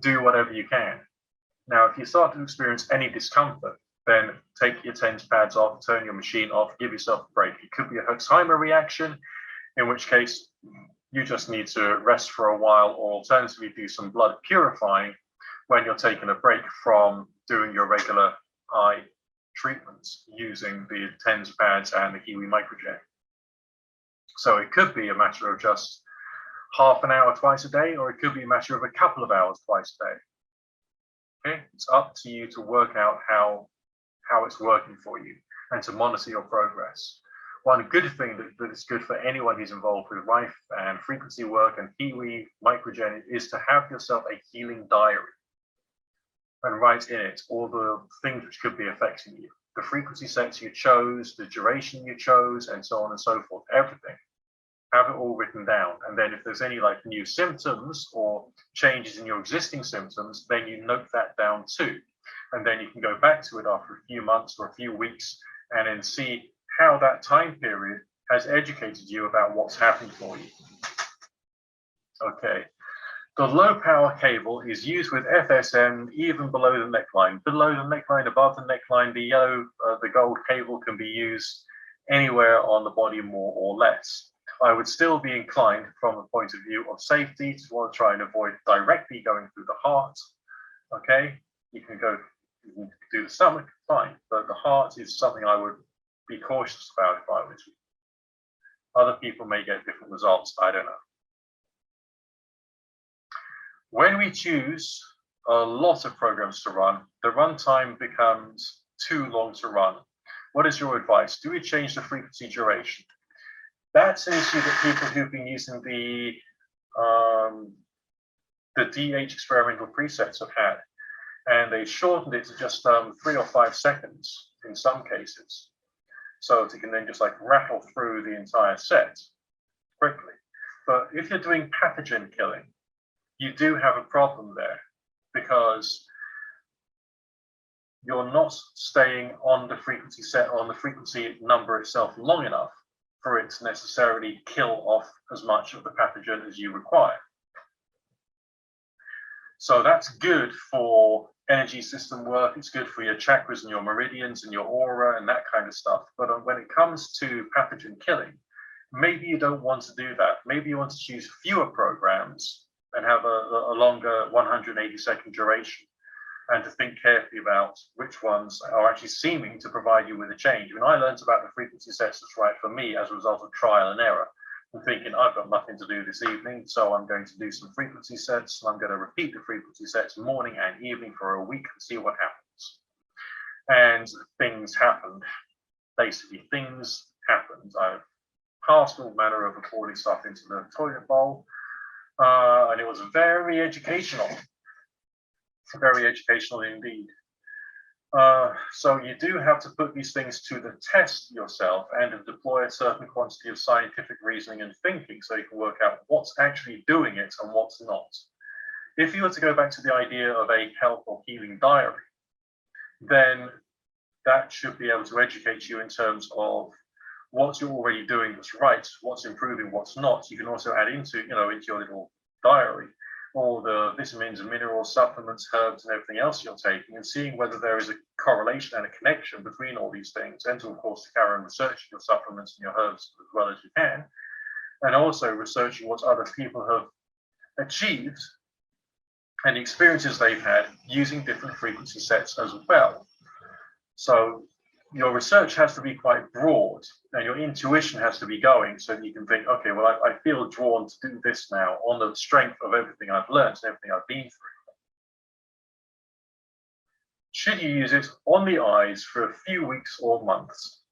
do whatever you can. Now, if you start to experience any discomfort, then take your TENS pads off, turn your machine off, give yourself a break. It could be a Herxheimer reaction, in which case you just need to rest for a while, or alternatively do some blood purifying when you're taking a break from doing your regular eye treatments using the TENS pads and the HeaWea MicroGen. So it could be a matter of just half an hour twice a day, or it could be a matter of a couple of hours twice a day. Okay, it's up to you to work out how it's working for you and to monitor your progress. One good thing that is good for anyone who's involved with Rife and frequency work and HeaWea MicroGen is to have yourself a healing diary and write in it all the things which could be affecting you, the frequency sets you chose, the duration you chose, and so on and so forth, everything. Have it all written down. And then if there's any new symptoms or changes in your existing symptoms, then you note that down too. And then you can go back to it after a few months or a few weeks and then see how that time period has educated you about what's happened for you. Okay. The low power cable is used with FSM even below the neckline. Below the neckline, above the neckline, the yellow, the gold cable can be used anywhere on the body more or less. I would still be inclined from a point of view of safety to want to try and avoid directly going through the heart. Okay, you can do the stomach, fine, but the heart is something I would be cautious about if I was you. Other people may get different results, I don't know. When we choose a lot of programs to run, the runtime becomes too long to run. What is your advice? Do we change the frequency duration? That's an issue that people who've been using the DH experimental presets have had. And they shortened it to just 3 or 5 seconds in some cases. So that you can then just like rattle through the entire set quickly. But if you're doing pathogen killing, you do have a problem there because you're not staying on the frequency set, on the frequency number itself long enough for it to necessarily kill off as much of the pathogen as you require. So that's good for energy system work. It's good for your chakras and your meridians and your aura and that kind of stuff. But when it comes to pathogen killing, maybe you don't want to do that. Maybe you want to choose fewer programs and have a longer 180-second duration, and to think carefully about which ones are actually seeming to provide you with a change. I mean, I learned about the frequency sets that's right for me as a result of trial and error. I'm thinking, I've got nothing to do this evening, so I'm going to do some frequency sets, and I'm going to repeat the frequency sets morning and evening for a week and see what happens. And things happened. Basically, things happened. I've passed all manner of appalling stuff into the toilet bowl, and it was very educational. Very educational indeed. So you do have to put these things to the test yourself and to deploy a certain quantity of scientific reasoning and thinking so you can work out what's actually doing it and what's not. If you were to go back to the idea of a health or healing diary, then that should be able to educate you in terms of what you're already doing that's right, what's improving, what's not. You can also add into your little diary all the vitamins and minerals, supplements, herbs, and everything else you're taking, and seeing whether there is a correlation and a connection between all these things, and to, of course, carry on researching your supplements and your herbs as well as you can, and also researching what other people have achieved and the experiences they've had using different frequency sets as well. So your research has to be quite broad, and your intuition has to be going, so that you can think, okay, well, I feel drawn to do this now on the strength of everything I've learned and everything I've been through. Should you use it on the eyes for a few weeks or months?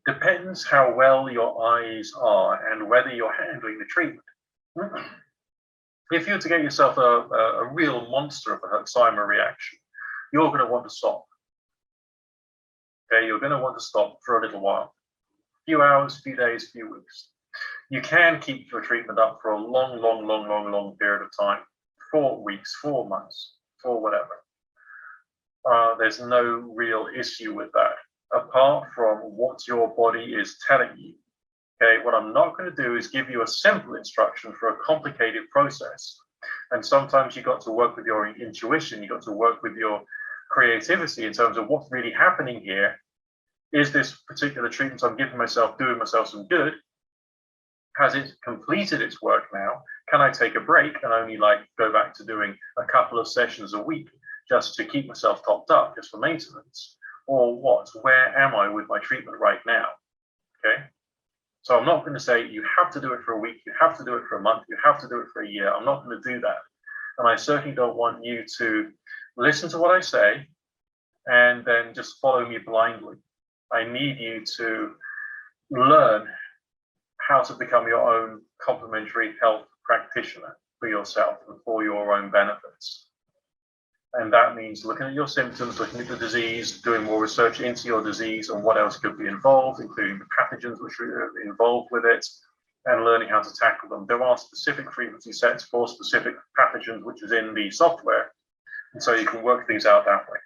Depends how well your eyes are and whether you're handling the treatment. If you were to get yourself a real monster of a Herxheimer reaction, you're going to want to stop. Okay, you're going to want to stop for a little while, a few hours, few days, few weeks. You can keep your treatment up for a long period of time, 4 weeks, 4 months, or whatever. There's no real issue with that, apart from what your body is telling you. Okay, what I'm not going to do is give you a simple instruction for a complicated process. And sometimes you've got to work with your intuition, you've got to work with your creativity in terms of what's really happening here. Is this particular treatment I'm giving myself doing myself some good? Has it completed its work now? Can I take a break and only go back to doing a couple of sessions a week just to keep myself topped up, just for maintenance? Or what? Where am I with my treatment right now? Okay. So I'm not going to say you have to do it for a week, you have to do it for a month, you have to do it for a year. I'm not going to do that. And I certainly don't want you to listen to what I say and then just follow me blindly. I need you to learn how to become your own complementary health practitioner for yourself and for your own benefits. And that means looking at your symptoms, looking at the disease, doing more research into your disease and what else could be involved, including the pathogens which are involved with it, and learning how to tackle them. There are specific frequency sets for specific pathogens, which is in the software. And so you can work things out that way.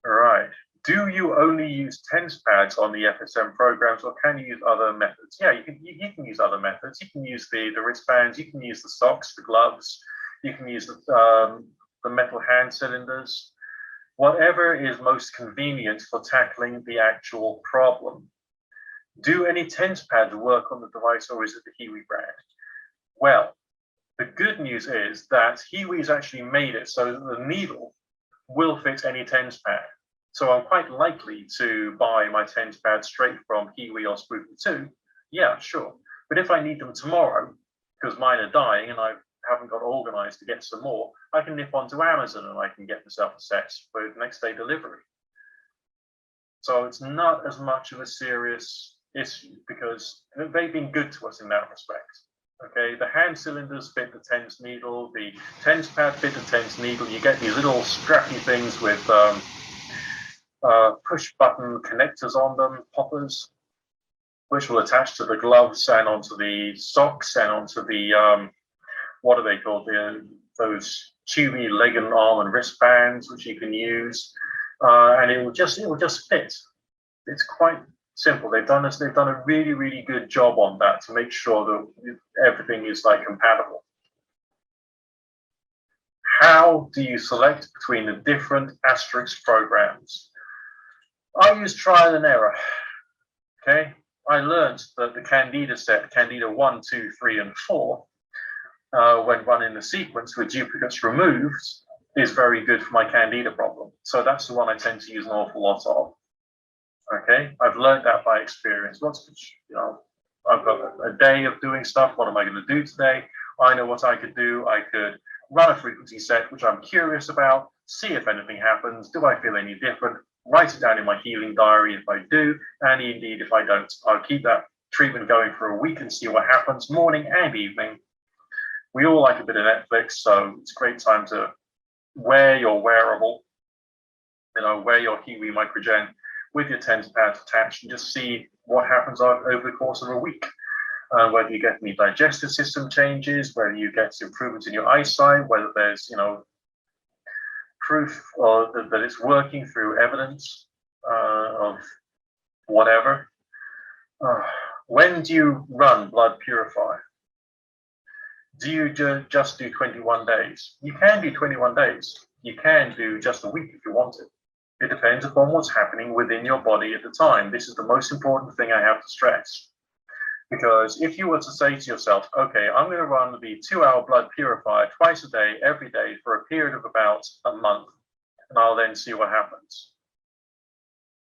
All right. Do you only use TENS pads on the FSM programs, or can you use other methods? Yeah, you can use other methods. You can use the wristbands, you can use the socks, the gloves, you can use the metal hand cylinders, whatever is most convenient for tackling the actual problem. Do any TENS pads work on the device, or is it the HeaWea brand? Well, the good news is that HeaWea's actually made it so that the needle will fit any TENS pad. So I'm quite likely to buy my TENS pads straight from HeaWea or Spooky 2. Yeah, sure. But if I need them tomorrow, because mine are dying and I haven't got organized to get some more, I can nip onto Amazon and I can get myself a set for next day delivery. So it's not as much of a serious issue because they've been good to us in that respect. Okay, the hand cylinders fit the TENS needle, the TENS pad fit the TENS needle. You get these little strappy things with push button connectors on them, poppers, which will attach to the gloves and onto the socks and onto the, what are they called? Those tubey leg and arm and wristbands, which you can use. And it will just fit. It's quite simple. They've done a really, really good job on that to make sure that everything is like compatible. How do you select between the different Asterisk programs? I use trial and error. Okay, I learned that the Candida set, Candida 1, 2, 3, and 4, when run in the sequence with duplicates removed, is very good for my Candida problem. So that's the one I tend to use an awful lot of. Okay, I've learned that by experience. I've got a day of doing stuff. What am I going to do today? I know what I could do. I could run a frequency set, which I'm curious about, see if anything happens. Do I feel any different? Write it down in my healing diary if I do, and indeed if I don't. I'll keep that treatment going for a week and see what happens, morning and evening. We all like a bit of Netflix, so it's a great time to wear your wearable, wear your HeaWea MicroGen with your TENS pads attached and just see what happens over the course of a week. Whether you get any digestive system changes, whether you get improvements in your eyesight, whether there's, proof or that it's working through evidence of whatever. When do you run blood purify? Do you just do 21 days? You can do 21 days. You can do just a week if you want it. It depends upon what's happening within your body at the time. This is the most important thing I have to stress. Because if you were to say to yourself, okay, I'm going to run the 2-hour blood purifier twice a day, every day for a period of about a month, and I'll then see what happens,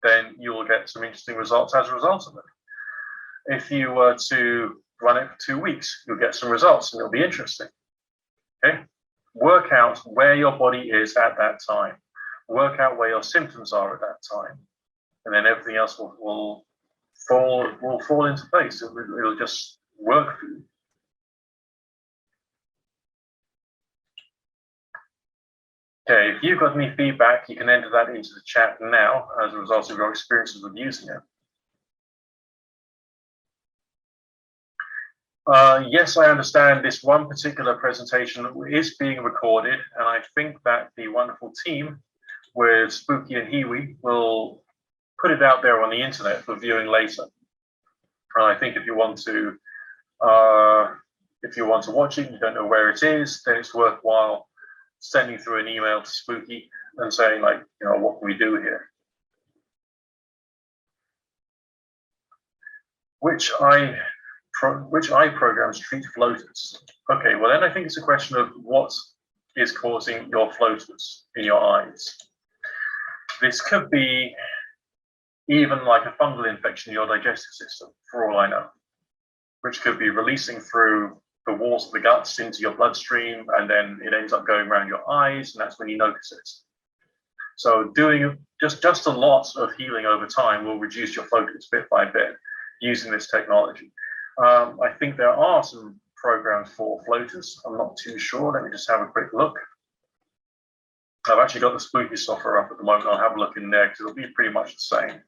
then you will get some interesting results as a result of it. If you were to run it for 2 weeks, you'll get some results and it'll be interesting. Okay? Work out where your body is at that time. Work out where your symptoms are at that time. And then everything else will fall into place. It'll just work for you. Okay, if you've got any feedback, you can enter that into the chat now as a result of your experiences with using it. Yes, I understand this one particular presentation is being recorded, and I think that the wonderful team with Spooky and HeaWea will put it out there on the internet for viewing later. And I think if you want to watch it, you don't know where it is, then it's worthwhile sending through an email to Spooky and saying, like, what can we do here? Which eye programs treat floaters? Okay, well then I think it's a question of what is causing your floaters in your eyes. This could be even like a fungal infection in your digestive system, for all I know, which could be releasing through the walls of the guts into your bloodstream, and then it ends up going around your eyes, and that's when you notice it. So doing just a lot of healing over time will reduce your floaters bit by bit using this technology. I think there are some programs for floaters. I'm not too sure. Let me just have a quick look. I've actually got the Spooky software up at the moment. I'll have a look in there because it'll be pretty much the same.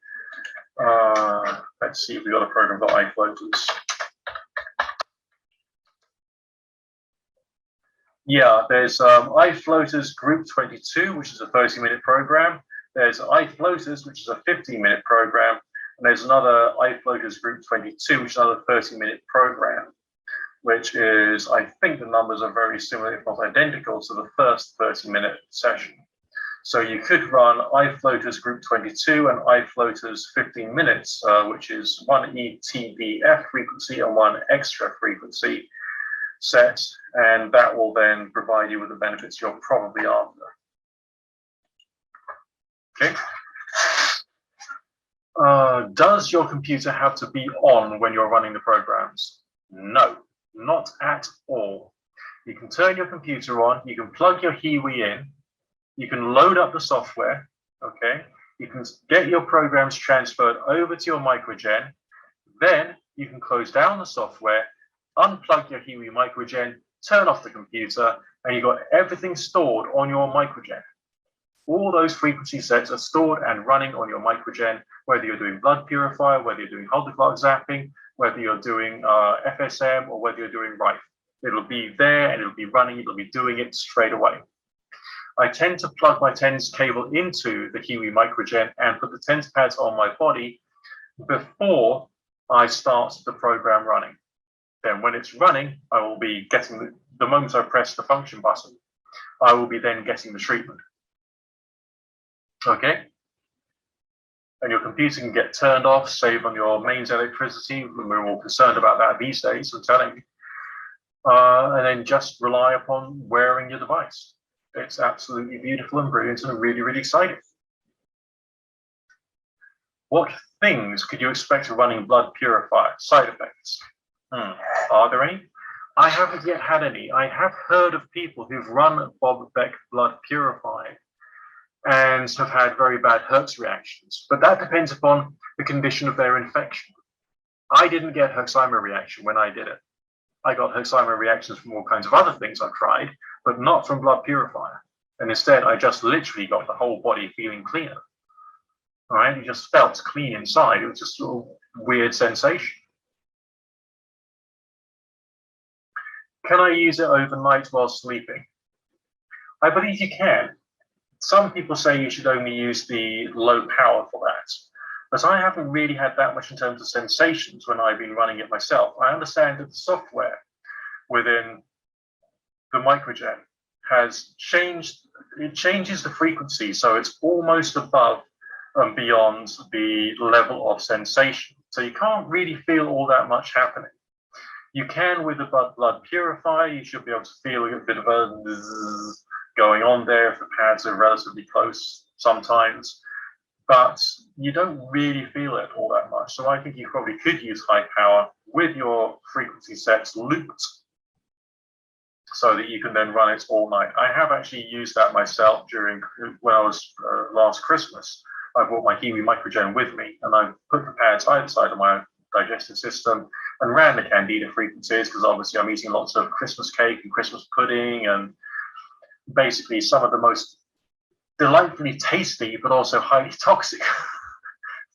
Let's see if we've got a program for eye floaters. Yeah, there's eye floaters group 22, which is a 30-minute program. There's eye floaters, which is a 15-minute program. And there's another eye floaters group 22, which is another 30-minute program, which is, I think the numbers are very similar, if not identical, to the first 30-minute session. So you could run eye floaters group 22 and eye floaters 15 minutes, which is one ETBF frequency and one extra frequency set, and that will then provide you with the benefits you're probably after. Okay. Does your computer have to be on when you're running the programs? No, not at all. You can turn your computer on, you can plug your HeaWea in, you can load up the software, okay? You can get your programs transferred over to your MicroGen, then you can close down the software, unplug your HeaWea MicroGen, turn off the computer, and you've got everything stored on your MicroGen. All those frequency sets are stored and running on your MicroGen, whether you're doing blood purifier, whether you're doing whole clot zapping, whether you're doing FSM, or whether you're doing Rife. It'll be there and it'll be running, it'll be doing it straight away. I tend to plug my TENS cable into the HeaWea MicroGen and put the TENS pads on my body before I start the program running. Then when it's running, I will be getting, the moment I press the function button, I will be then getting the treatment. Okay? And your computer can get turned off, save on your mains electricity. We're all concerned about that these days, I'm telling you. And then just rely upon wearing your device. It's absolutely beautiful and brilliant and really, really exciting. What things could you expect of running blood purifier? Side effects? Are there any? I haven't yet had any. I have heard of people who've run Bob Beck blood purifying and have had very bad Herx reactions, but that depends upon the condition of their infection. I didn't get Herxheimer reaction when I did it. I got Herxheimer reactions from all kinds of other things I've tried, but not from blood purifier. And instead, I just literally got the whole body feeling cleaner. All right, it just felt clean inside. It was just a little weird sensation. Can I use it overnight while sleeping? I believe you can. Some people say you should only use the low power for that, but I haven't really had that much in terms of sensations when I've been running it myself. I understand that the software within the MicroGen has changed, it changes the frequency, so it's almost above and beyond the level of sensation. So you can't really feel all that much happening. You can with the blood purifier, you should be able to feel a bit of a zzz going on there if the pads are relatively close sometimes, but you don't really feel it all that much. So I think you probably could use high power with your frequency sets looped so that you can then run it all night. I have actually used that myself when I was last Christmas. I brought my HeaWea MicroGen with me and I put the pads either side of my digestive system and ran the candida frequencies, because obviously I'm eating lots of Christmas cake and Christmas pudding and basically some of the most delightfully tasty but also highly toxic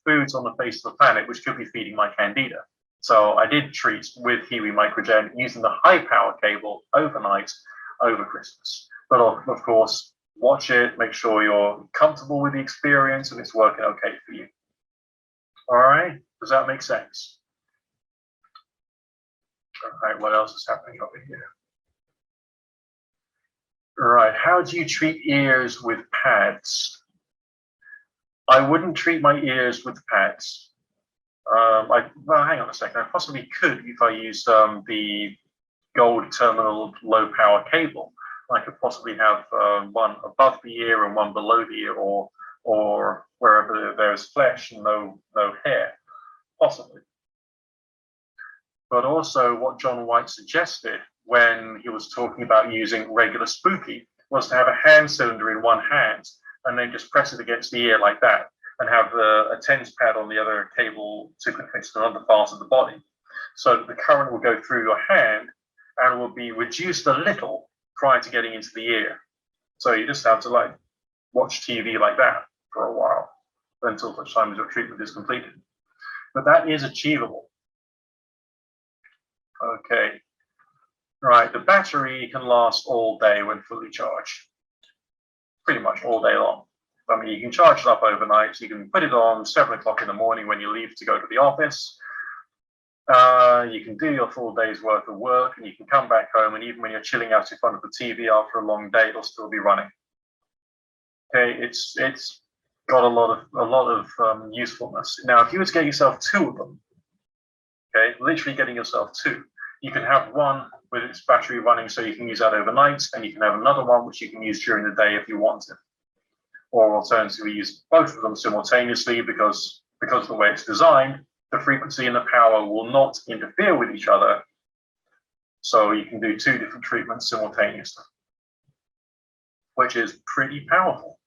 foods on the face of the planet, which could be feeding my candida. So I did treat with HeaWea MicroGen using the high power cable overnight over Christmas. But of course, watch it, make sure you're comfortable with the experience and it's working okay for you. All right, does that make sense? All right, what else is happening over here? All right, how do you treat ears with pads? I wouldn't treat my ears with pads. Well, hang on a second. I possibly could if I used the gold terminal low power cable. I could possibly have one above the ear and one below the ear, or wherever there's flesh and no hair, possibly. But also what John White suggested when he was talking about using regular spooky was to have a hand cylinder in one hand and then just press it against the ear like that and have a TENS pad on the other cable to connect to another part of the body, so that the current will go through your hand and will be reduced a little prior to getting into the ear. So you just have to like watch TV like that for a while until such time as your treatment is completed. But that is achievable. Okay. Right, the battery can last all day when fully charged. Pretty much all day long. I mean, you can charge it up overnight. You can put it on 7 o'clock in the morning when you leave to go to the office. You can do your full day's worth of work and you can come back home, and even when you're chilling out in front of the TV after a long day, it'll still be running. Okay, it's got a lot of usefulness. Now, if you were to get yourself 2 of them, okay, literally getting yourself 2, you can have one with its battery running so you can use that overnight, and you can have another one which you can use during the day if you want it. Or alternatively, use both of them simultaneously because of the way it's designed, the frequency and the power will not interfere with each other. So you can do 2 different treatments simultaneously, which is pretty powerful.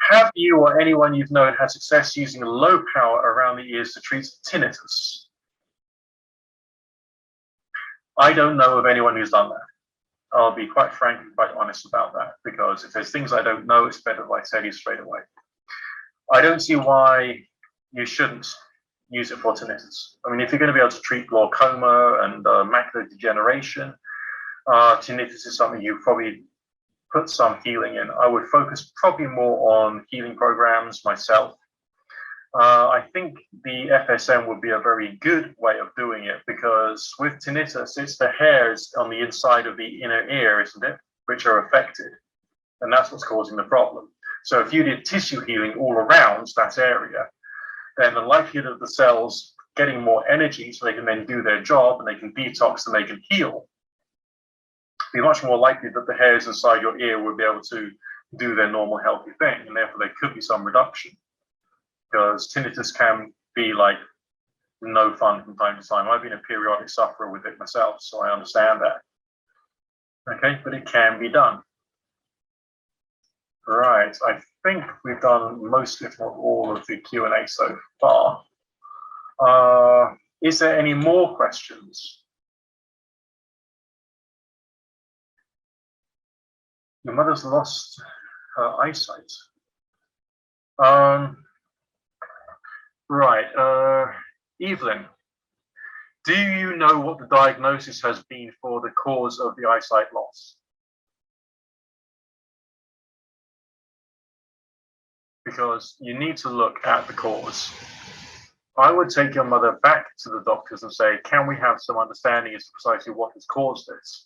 Have you or anyone you've known had success using low power around the ears to treat tinnitus? I don't know of anyone who's done that. I'll be quite frank and quite honest about that, because if there's things I don't know, it's better if I tell you straight away. I don't see why you shouldn't use it for tinnitus. I mean, if you're going to be able to treat glaucoma and macular degeneration, tinnitus is something you probably put some healing in. I would focus probably more on healing programs myself. I think the FSM would be a very good way of doing it, because with tinnitus, it's the hairs on the inside of the inner ear, isn't it, which are affected. And that's what's causing the problem. So if you did tissue healing all around that area, then the likelihood of the cells getting more energy so they can then do their job and they can detox and they can heal, be much more likely that the hairs inside your ear will be able to do their normal healthy thing, and therefore there could be some reduction. Because tinnitus can be like no fun from time to time. I've been a periodic sufferer with it myself, so I understand that. Okay, but it can be done. Right, I think we've done most, if not all, of the Q&A so far. Is there any more questions? Your mother's lost her eyesight. Right, Evelyn, do you know what the diagnosis has been for the cause of the eyesight loss? Because you need to look at the cause. I would take your mother back to the doctors and say, can we have some understanding as to precisely what has caused this?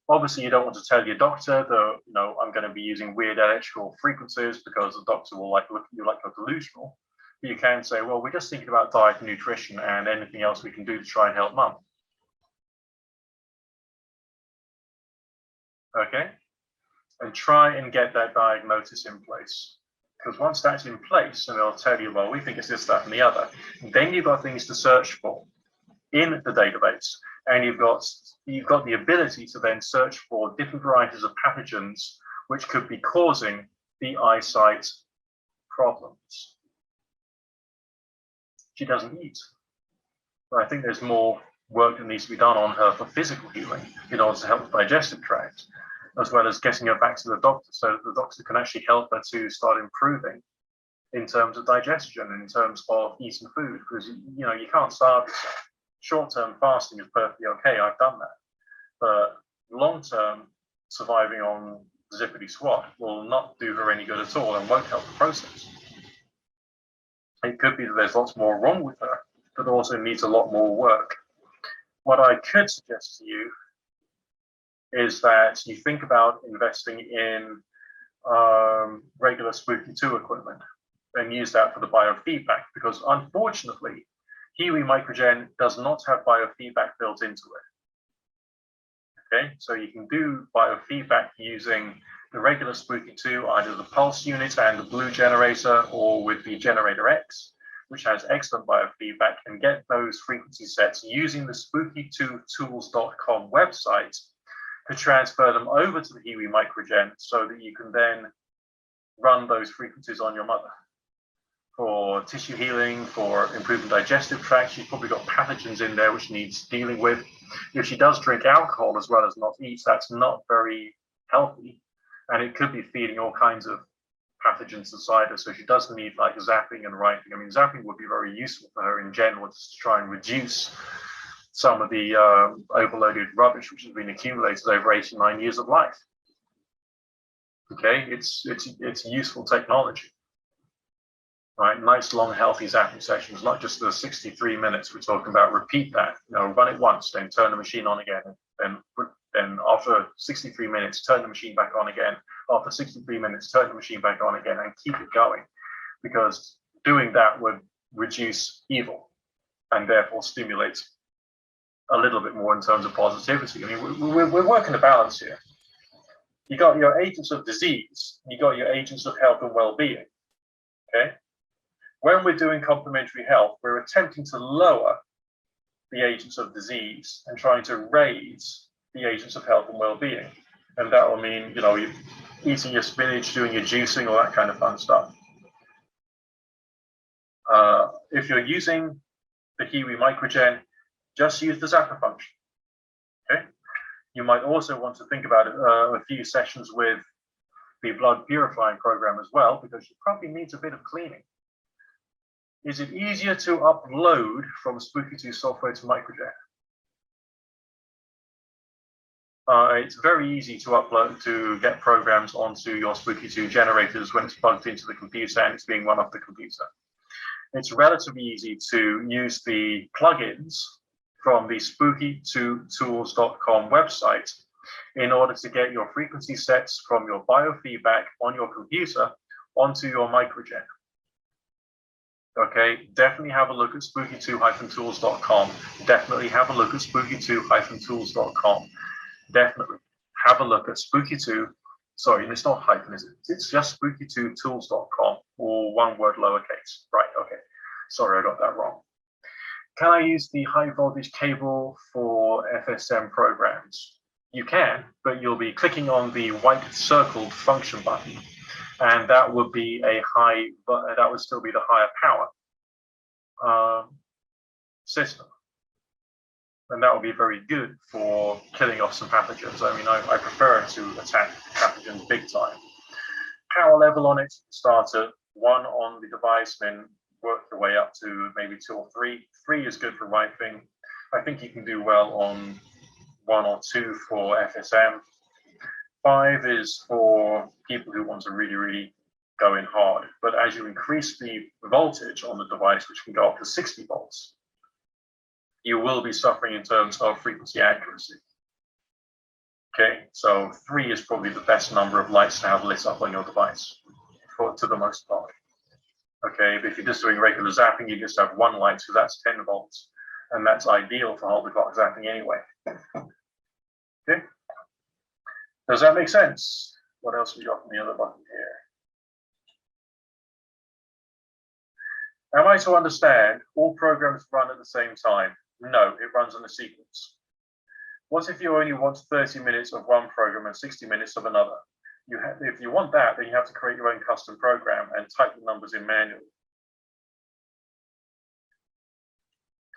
Obviously, you don't want to tell your doctor that, you know, I'm going to be using weird electrical frequencies, because the doctor will look at you like you're delusional. But you can say, well, we're just thinking about diet and nutrition and anything else we can do to try and help mum. Okay? And try and get that diagnosis in place. Because once that's in place, and they'll tell you, well, we think it's this, that, and the other, then you've got things to search for in the database. And you've got the ability to then search for different varieties of pathogens which could be causing the eyesight problems. She doesn't eat. But I think there's more work that needs to be done on her for physical healing in order to help the digestive tract, as well as getting her back to the doctor so that the doctor can actually help her to start improving in terms of digestion and in terms of eating food, because you know you can't starve yourself. Short-term fasting is perfectly okay, I've done that, but long-term surviving on zippity squat will not do her any good at all and won't help the process. It could be that there's lots more wrong with her, but also needs a lot more work. What I could suggest to you is that you think about investing in regular Spooky 2 equipment and use that for the biofeedback, because unfortunately, HeaWea MicroGen does not have biofeedback built into it. Okay, so you can do biofeedback using the regular Spooky 2, either the pulse unit and the blue generator, or with the Generator X, which has excellent biofeedback, and get those frequency sets using the spooky2tools.com website to transfer them over to the HeaWea MicroGen so that you can then run those frequencies on your mother. For tissue healing, for improving digestive tract, she's probably got pathogens in there which needs dealing with. If she does drink alcohol as well as not eat, that's not very healthy. And it could be feeding all kinds of pathogens inside her. So she does need like zapping and writing. I mean, zapping would be very useful for her in general, just to try and reduce some of the overloaded rubbish which has been accumulated over 89 years of life. Okay, it's useful technology. Right, nice long healthy zapping sessions, not just the 63 minutes we're talking about. Repeat that, you know, run it once, then turn the machine on again, then after 63 minutes turn the machine back on again, after 63 minutes turn the machine back on again, and keep it going, because doing that would reduce evil and therefore stimulate a little bit more in terms of positivity. I mean, we're working a balance here. You got your agents of disease, you got your agents of health and well-being. Okay, when we're doing complementary health, we're attempting to lower the agents of disease and trying to raise the agents of health and well-being. And that will mean, you know, you're eating your spinach, doing your juicing, all that kind of fun stuff. If you're using the HeaWea MicroGen, just use the zapper function. You might also want to think about a few sessions with the blood purifying program as well, because it probably needs a bit of cleaning. Is it easier to upload from Spooky2 software to MicroGen? It's very easy to upload, to get programs onto your Spooky2 generators when it's plugged into the computer and it's being run off the computer. It's relatively easy to use the plugins from the spooky2tools.com website in order to get your frequency sets from your biofeedback on your computer onto your MicroGen. Okay, definitely have a look at spooky2-tools.com. Definitely have a look at spooky2-tools.com. Definitely have a look at Spooky2. Sorry, it's not hyphen, is it? It's just spooky2tools.com, or one word lowercase. Right, okay. Sorry, I got that wrong. Can I use the high voltage cable for FSM programs? You can, but you'll be clicking on the white circled function button, and that would be that would still be the higher power system. And that will be very good for killing off some pathogens. I mean, I prefer to attack pathogens big time. Power level on it, start at 1 on the device, then work your way up to maybe 2 or 3. 3 is good for rifing. I think you can do well on 1 or 2 for FSM. 5 is for people who want to really, really go in hard. But as you increase the voltage on the device, which can go up to 60 volts, you will be suffering in terms of frequency accuracy. Okay, so 3 is probably the best number of lights to have lit up on your device, to the most part. Okay, but if you're just doing regular zapping, you just have 1 light, so that's 10 volts, and that's ideal for whole the clock zapping anyway. Okay, does that make sense? What else we got on the other button here? Am I to understand all programs run at the same time? No, it runs in a sequence. What if you only want 30 minutes of one program and 60 minutes of another? If you want that, then you have to create your own custom program and type the numbers in manually.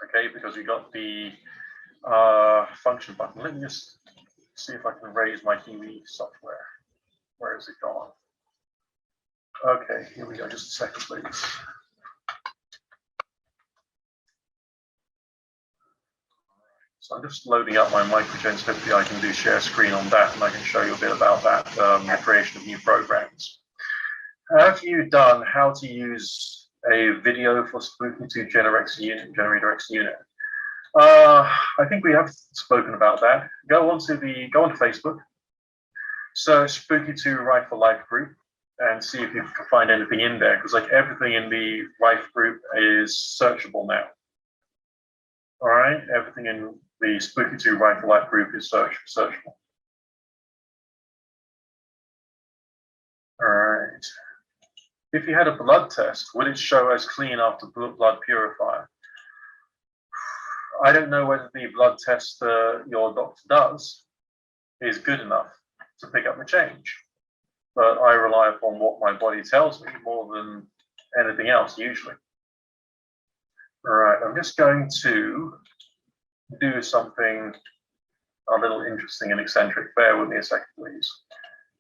Okay, because we got the function button. Let me just see if I can raise my HeaWea software. Where is it gone? Okay, here we go. Just a second, please. So I'm just loading up my MicroGen, so hopefully I can do share screen on that, and I can show you a bit about that, the creation of new programs. Have you done how to use a video for Spooky2 Generator X unit? I think we have spoken about that. Go on to Facebook, search Spooky2 Rifle Life group, and see if you can find anything in there, because like everything in the Rife group is searchable now. All right, everything in the Spooky2 Rifle Life group is searchable. All right. If you had a blood test, would it show as clean after blood purifier? I don't know whether the blood test your doctor does is good enough to pick up the change, but I rely upon what my body tells me more than anything else usually. All right, I'm just going to do something a little interesting and eccentric. Bear with me a second, please.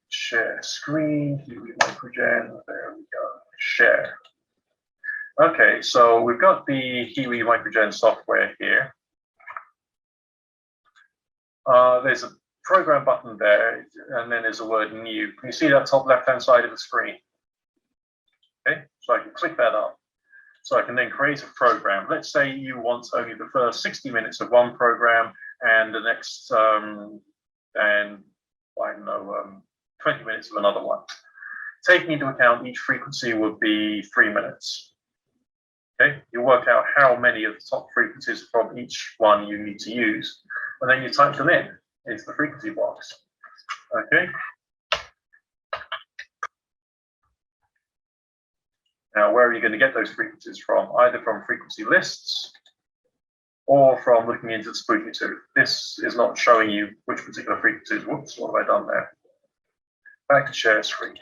Share screen, HeaWea MicroGen, there we go, share. Okay, so we've got the HeaWea MicroGen software here. There's a program button there, and then there's a word new. Can you see that top left-hand side of the screen? Okay, so I can click that up. So I can then create a program. Let's say you want only the first 60 minutes of one program and the next, and I don't know, 20 minutes of another one. Taking into account each frequency would be 3 minutes. Okay, you work out how many of the top frequencies from each one you need to use, and then you type them into the frequency box. Okay. Now, where are you going to get those frequencies from? Either from frequency lists or from looking into the Spooky2. This is not showing you which particular frequencies. Whoops, what have I done there? Back to share screen.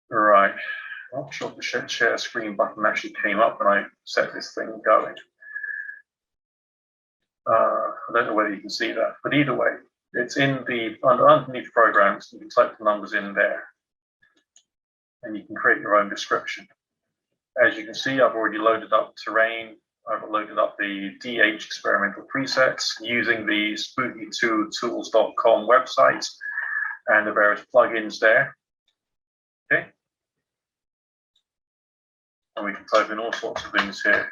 Right. I'm not sure if the share screen button actually came up when I set this thing going. I don't know whether you can see that, but either way, it's in the underneath programs. You can type the numbers in there, and you can create your own description. As you can see, I've already loaded up terrain. I've loaded up the DH experimental presets using the spooky2tools.com website and the various plugins there. Okay. And we can type in all sorts of things here.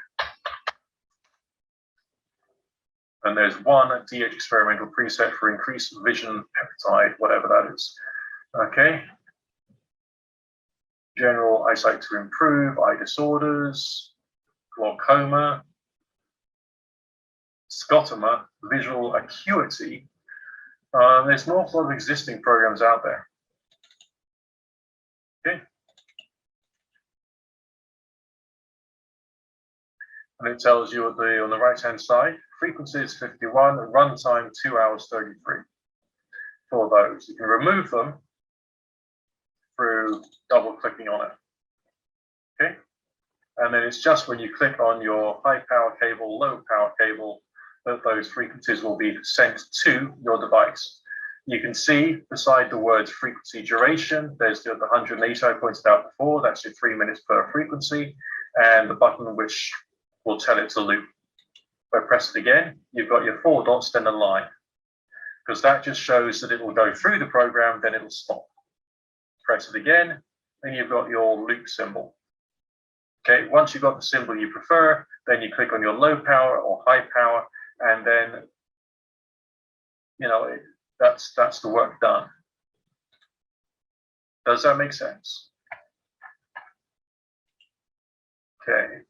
And there's one DH experimental preset for increased vision peptide, whatever that is. Okay. General eyesight to improve, eye disorders, glaucoma, scotoma, visual acuity. There's an awful lot of existing programs out there. Okay. And it tells you on the right-hand side, frequency is 51, runtime 2 hours 33 for those. You can remove them through double-clicking on it. Okay. And then it's just when you click on your high power cable, low power cable, that those frequencies will be sent to your device. You can see beside the words frequency duration, there's the 180 I pointed out before, that's your 3 minutes per frequency, and the button which will tell it to loop. If I press it again, you've got your 4 dots, then a line, because that just shows that it will go through the program, then it'll stop. Press it again, then you've got your loop symbol. Okay, once you've got the symbol you prefer, then you click on your low power or high power, and then, you know, that's the work done. Does that make sense? Okay.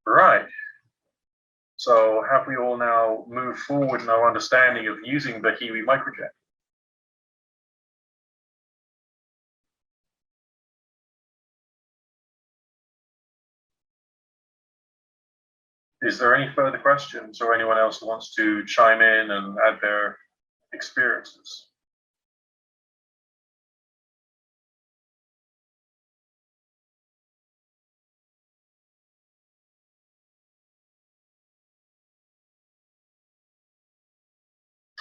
Right. So have we all now moved forward in our understanding of using the HeaWea MicroGen? Is there any further questions or anyone else who wants to chime in and add their experiences?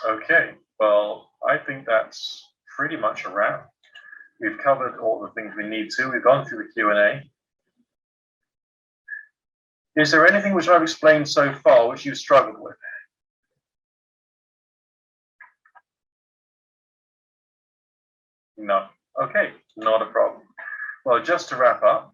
Okay, well, I think that's pretty much a wrap. We've covered all the things we need to. We've gone through the Q&A. Is there anything which I've explained so far which you've struggled with? No. Okay, not a problem. Well, just to wrap up,